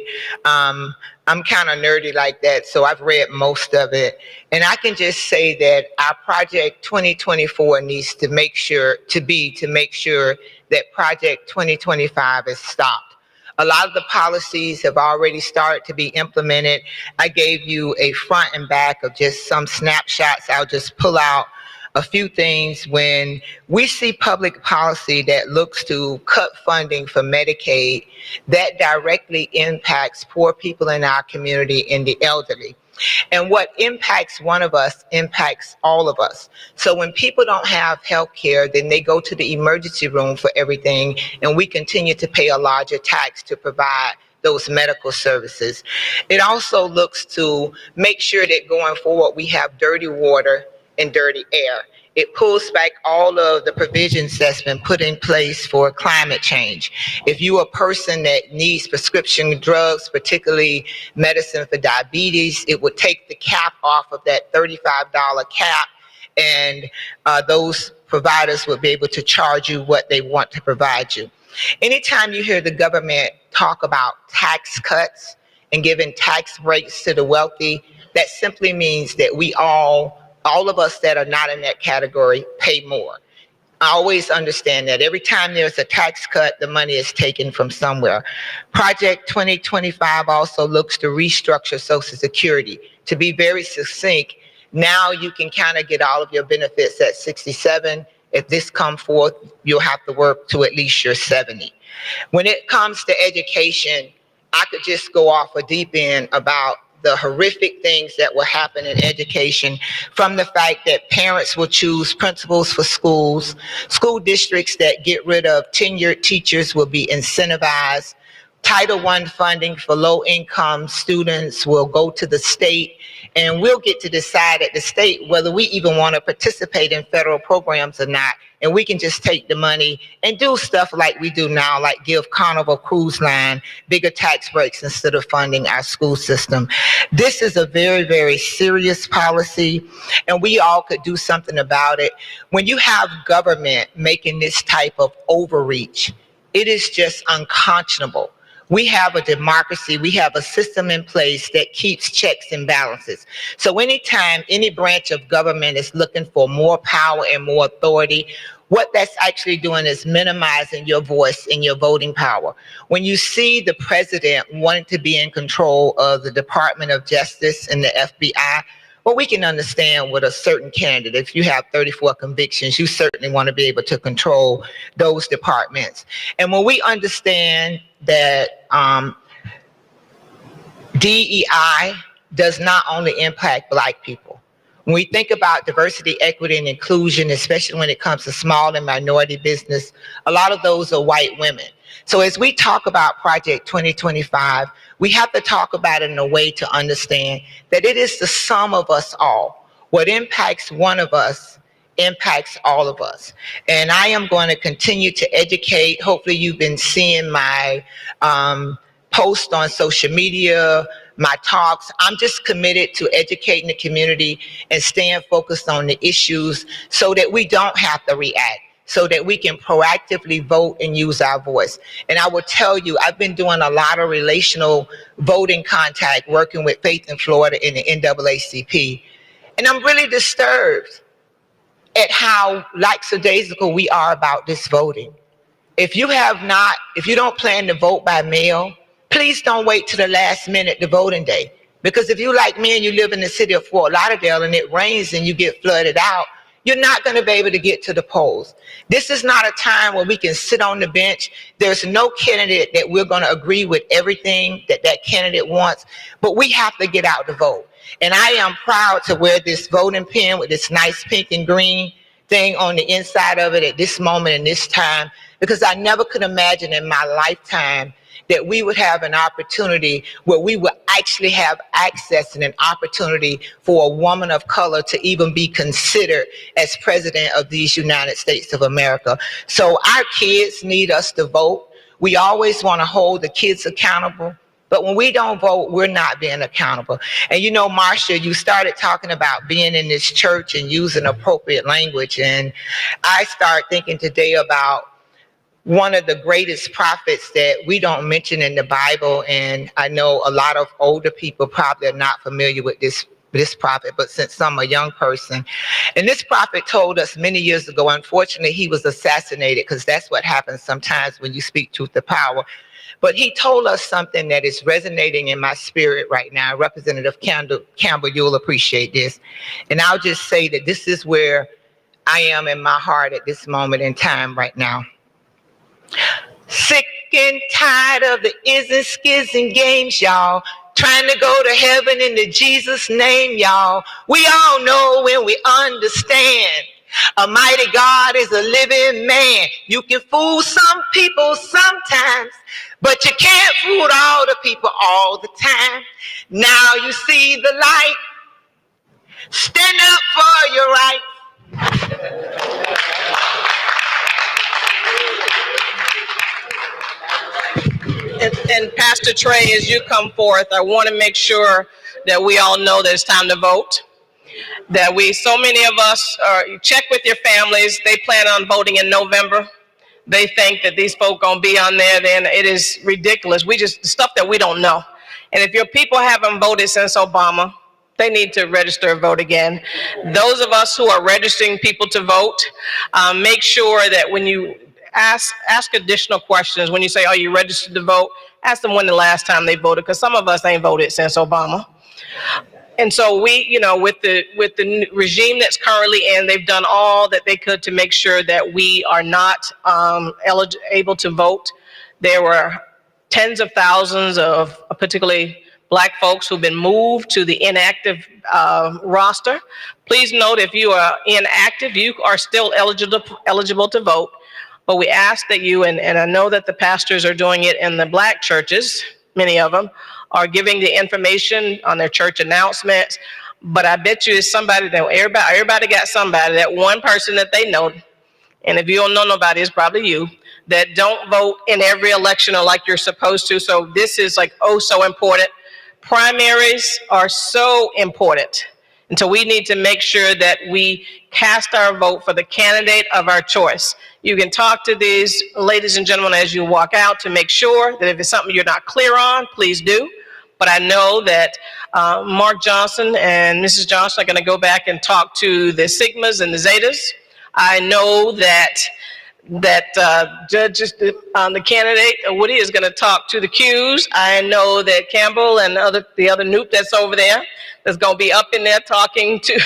I'm kind of nerdy like that, so I've read most of it. And I can just say that our Project 2024 needs to make sure that Project 2025 is stopped. A lot of the policies have already started to be implemented. I gave you a front and back of just some snapshots. I'll just pull out a few things. When we see public policy that looks to cut funding for Medicaid, that directly impacts poor people in our community and the elderly. And what impacts one of us impacts all of us. So when people don't have health care, then they go to the emergency room for everything, and we continue to pay a larger tax to provide those medical services. It also looks to make sure that going forward we have dirty water and dirty air. It pulls back all of the provisions that's been put in place for climate change. If you're a person that needs prescription drugs, particularly medicine for diabetes, it would take the cap off of that $35 cap, and those providers would be able to charge you what they want to provide you. Anytime you hear the government talk about tax cuts and giving tax breaks to the wealthy, that simply means that we all of us that are not in that category pay more. I always understand that every time there's a tax cut, the money is taken from somewhere. Project 2025 also looks to restructure Social Security. To be very succinct, now you can kind of get all of your benefits at 67. If this comes forth, you'll have to work to at least your 70. When it comes to education, I could just go off a deep end about the horrific things that will happen in education, from the fact that parents will choose principals for schools, school districts that get rid of tenured teachers will be incentivized, Title I funding for low-income students will go to the state, and we'll get to decide at the state whether we even want to participate in federal programs or not. And we can just take the money and do stuff like we do now, like give Carnival Cruise Line bigger tax breaks instead of funding our school system. This is a very, very serious policy, and we all could do something about it. When you have government making this type of overreach, it is just unconscionable. We have a democracy, we have a system in place that keeps checks and balances. So anytime any branch of government is looking for more power and more authority, what that's actually doing is minimizing your voice and your voting power. When you see the president wanting to be in control of the Department of Justice and the FBI, well, we can understand with a certain candidate, if you have 34 convictions, you certainly want to be able to control those departments. And when we understand that DEI does not only impact Black people, When we think about diversity, equity, and inclusion, especially when it comes to small and minority business, a lot of those are white women. So as we talk about Project 2025, we have to talk about it in a way to understand that it is the sum of us all. What impacts one of us impacts all of us. And I am going to continue to educate. Hopefully you've been seeing my post on social media, my talks. I'm just committed to educating the community and staying focused on the issues so that we don't have to react, so that we can proactively vote and use our voice. And I will tell you, I've been doing a lot of relational voting contact, working with Faith in Florida in the NAACP. And I'm really disturbed at how lackadaisical we are about this voting. If you don't plan to vote by mail, please don't wait to the last minute to voting day. Because if you like me and you live in the city of Fort Lauderdale and it rains and you get flooded out, you're not going to be able to get to the polls. This is not a time where we can sit on the bench. There's no candidate that we're going to agree with everything that that candidate wants, but we have to get out to vote. And I am proud to wear this voting pin with this nice pink and green thing on the inside of it at this moment and this time, because I never could imagine in my lifetime that we would have an opportunity where we would actually have access and an opportunity for a woman of color to even be considered as president of these United States of America. So our kids need us to vote. We always want to hold the kids accountable, but when we don't vote, we're not being accountable. And you know, Marcia, you started talking about being in this church and using appropriate language, and I start thinking today about one of the greatest prophets that we don't mention in the Bible, and I know a lot of older people probably are not familiar with this prophet, but since I'm a young person, and this prophet told us many years ago, unfortunately he was assassinated, because that's what happens sometimes when you speak truth to power, but he told us something that is resonating in my spirit right now. Representative Campbell, you'll appreciate this, and I'll just say that this is where I am in my heart at this moment in time right now. Sick and tired of the isn't skizzing games, y'all. Trying to go to heaven in the Jesus name, y'all. We all know when we understand a mighty God is a living man. You can fool some people sometimes, but you can't fool all the people all the time. Now you see the light. Stand up for your rights. And Pastor Trey, as you come forth, I want to make sure that we all know that it's time to vote. That so many of us, check with your families. They plan on voting in November. They think that these folk gonna be on there, then it is ridiculous. Stuff that we don't know. And if your people haven't voted since Obama, they need to register and vote again. Those of us who are registering people to vote, make sure that when you ask additional questions. When you say, are you registered to vote? Ask them when the last time they voted, because some of us ain't voted since Obama. And so we, with the regime that's currently in, they've done all that they could to make sure that we are not able to vote. There were tens of thousands of particularly Black folks who've been moved to the inactive roster. Please note, if you are inactive, you are still eligible to vote. But we ask that you, and I know that the pastors are doing it in the Black churches, many of them are giving the information on their church announcements. But I bet you it's somebody that everybody got somebody, that one person that they know. And if you don't know nobody, it's probably you, that don't vote in every election or like you're supposed to. So this is like, oh, so important. Primaries are so important. And so we need to make sure that we cast our vote for the candidate of our choice. You can talk to these ladies and gentlemen as you walk out to make sure that if it's something you're not clear on, please do. But I know that Mark Johnson and Mrs. Johnson are going to go back and talk to the Sigmas and the Zetas. I know that judges, the candidate, Woody, is going to talk to the Qs. I know that Campbell and the other Noop that's over there is going to be up in there talking to,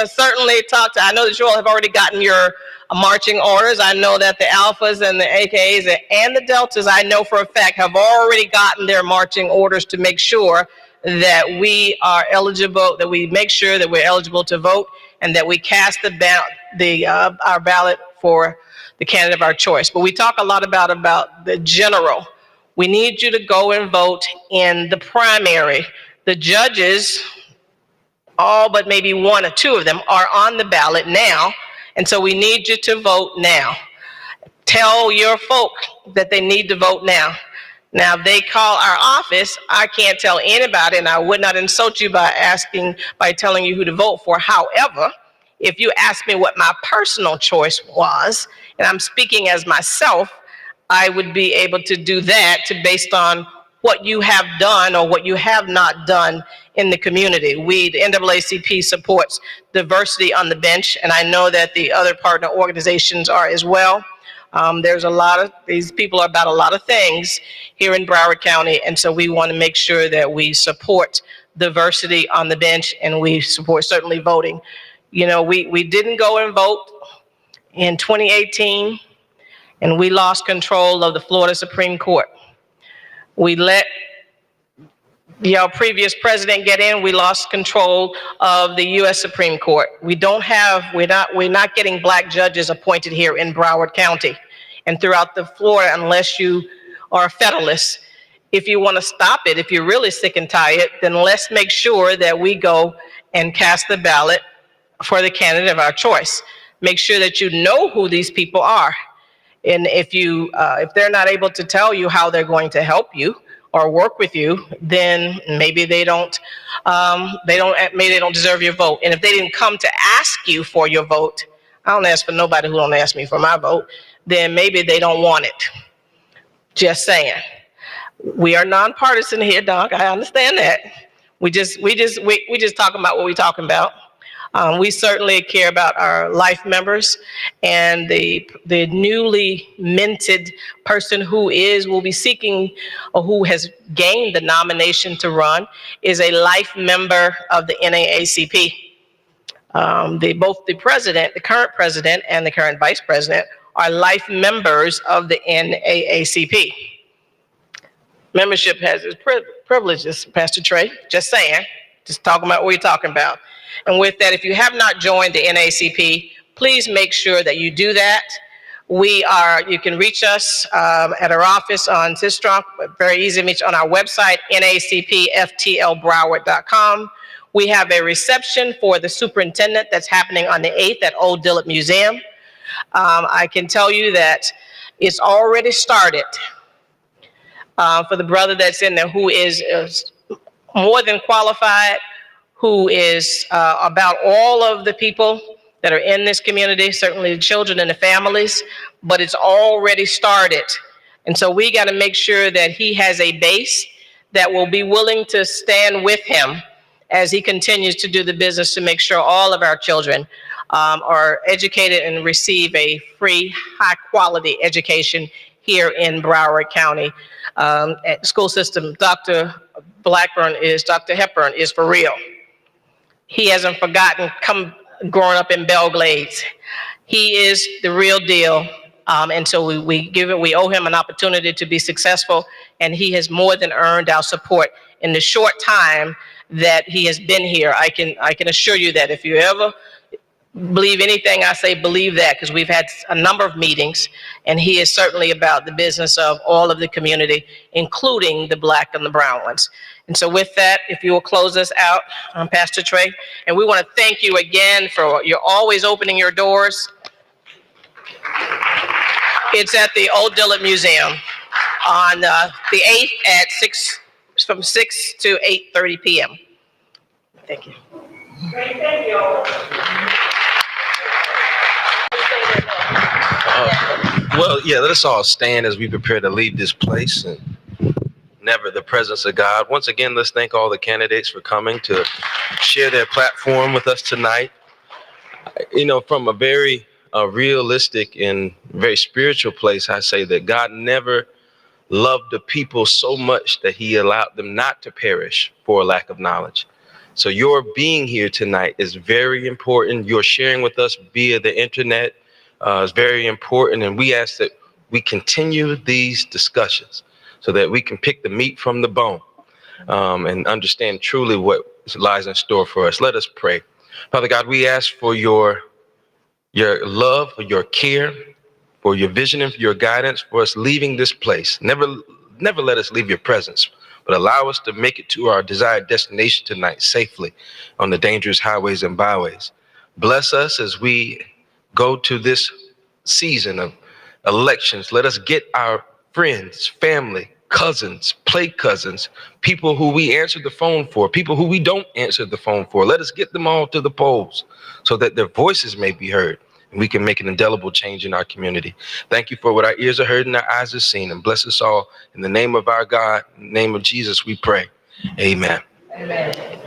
certainly talk to, I know that you all have already gotten your marching orders. I know that the Alphas and the AKAs and the Deltas, I know for a fact, have already gotten their marching orders to make sure that we are eligible, that we make sure that we're eligible to vote, and that we cast our ballot for the candidate of our choice. But we talk a lot about the general. We need you to go and vote in the primary. The judges, all but maybe one or two of them, are on the ballot now, and so we need you to vote now. Tell your folk that they need to vote now. Now, if they call our office, I can't tell anybody, and I would not insult you by telling you who to vote for. However, if you ask me what my personal choice was, and I'm speaking as myself, I would be able to do that based on what you have done or what you have not done in the community. The NAACP supports diversity on the bench, and I know that the other partner organizations are as well. These people are about a lot of things here in Broward County, and so we want to make sure that we support diversity on the bench, and we support certainly voting. You know, we didn't go and vote in 2018, and we lost control of the Florida Supreme Court. We let previous president get in, we lost control of the U.S. Supreme Court. We're not getting black judges appointed here in Broward County and throughout the Florida unless you are a Federalist. If you want to stop it, if you're really sick and tired, then let's make sure that we go and cast the ballot for the candidate of our choice. Make sure that you know who these people are. And if they're not able to tell you how they're going to help you or work with you, then maybe they don't deserve your vote. And if they didn't come to ask you for your vote, I don't ask for nobody who don't ask me for my vote, then maybe they don't want it. Just saying. We are nonpartisan here, Doc. I understand that. We just talking about what we're talking about. We certainly care about our life members, and the newly minted person who will be seeking, or who has gained the nomination to run, is a life member of the NAACP. Both the current president and the current vice president are life members of the NAACP. Membership has its privileges, Pastor Trey, just saying, just talking about what we're talking about. And with that, if you have not joined the NAACP, please make sure that you do that. You can reach us at our office on Sistrunk, very easy to reach on our website, nacpftlbroward.com. We have a reception for the superintendent that's happening on the 8th at Old Dillard Museum. I can tell you that it's already started for the brother that's in there who is more than qualified, who is about all of the people that are in this community, certainly the children and the families, but it's already started. And so we got to make sure that he has a base that will be willing to stand with him as he continues to do the business to make sure all of our children are educated and receive a free, high-quality education here in Broward County. School system, Dr. Hepburn is for real. He hasn't forgotten growing up in Belle Glades. He is the real deal. And so we owe him an opportunity to be successful, and he has more than earned our support in the short time that he has been here. I can assure you that if you ever believe anything I say, believe that, because we've had a number of meetings, and he is certainly about the business of all of the community, including the black and the brown ones. And so with that, if you will close us out, Pastor Trey, and we want to thank you again for you're always opening your doors. It's at the Old Dillard Museum on the 8th from 6 to 8:30 p.m. Thank you. Great, thank you all. Let us all stand as we prepare to leave this place and never the presence of God. Once again, let's thank all the candidates for coming to share their platform with us tonight. From a very realistic and very spiritual place, I say that God never loved the people so much that he allowed them not to perish for a lack of knowledge. So your being here tonight is very important. Your sharing with us via the internet is very important. And we ask that we continue these discussions so that we can pick the meat from the bone. and understand truly what lies in store for us. Let us pray. Father God, we ask for your love, for your care, for your vision and for your guidance for us leaving this place. Never let us leave your presence, but allow us to make it to our desired destination tonight safely on the dangerous highways and byways. Bless us as we go to this season of elections. Let us get our friends, family, cousins, play cousins, people who we answer the phone for, people who we don't answer the phone for. Let us get them all to the polls so that their voices may be heard and we can make an indelible change in our community. Thank you for what our ears are heard and our eyes have seen, and bless us all. In the name of our God, in the name of Jesus, we pray. Amen. Amen.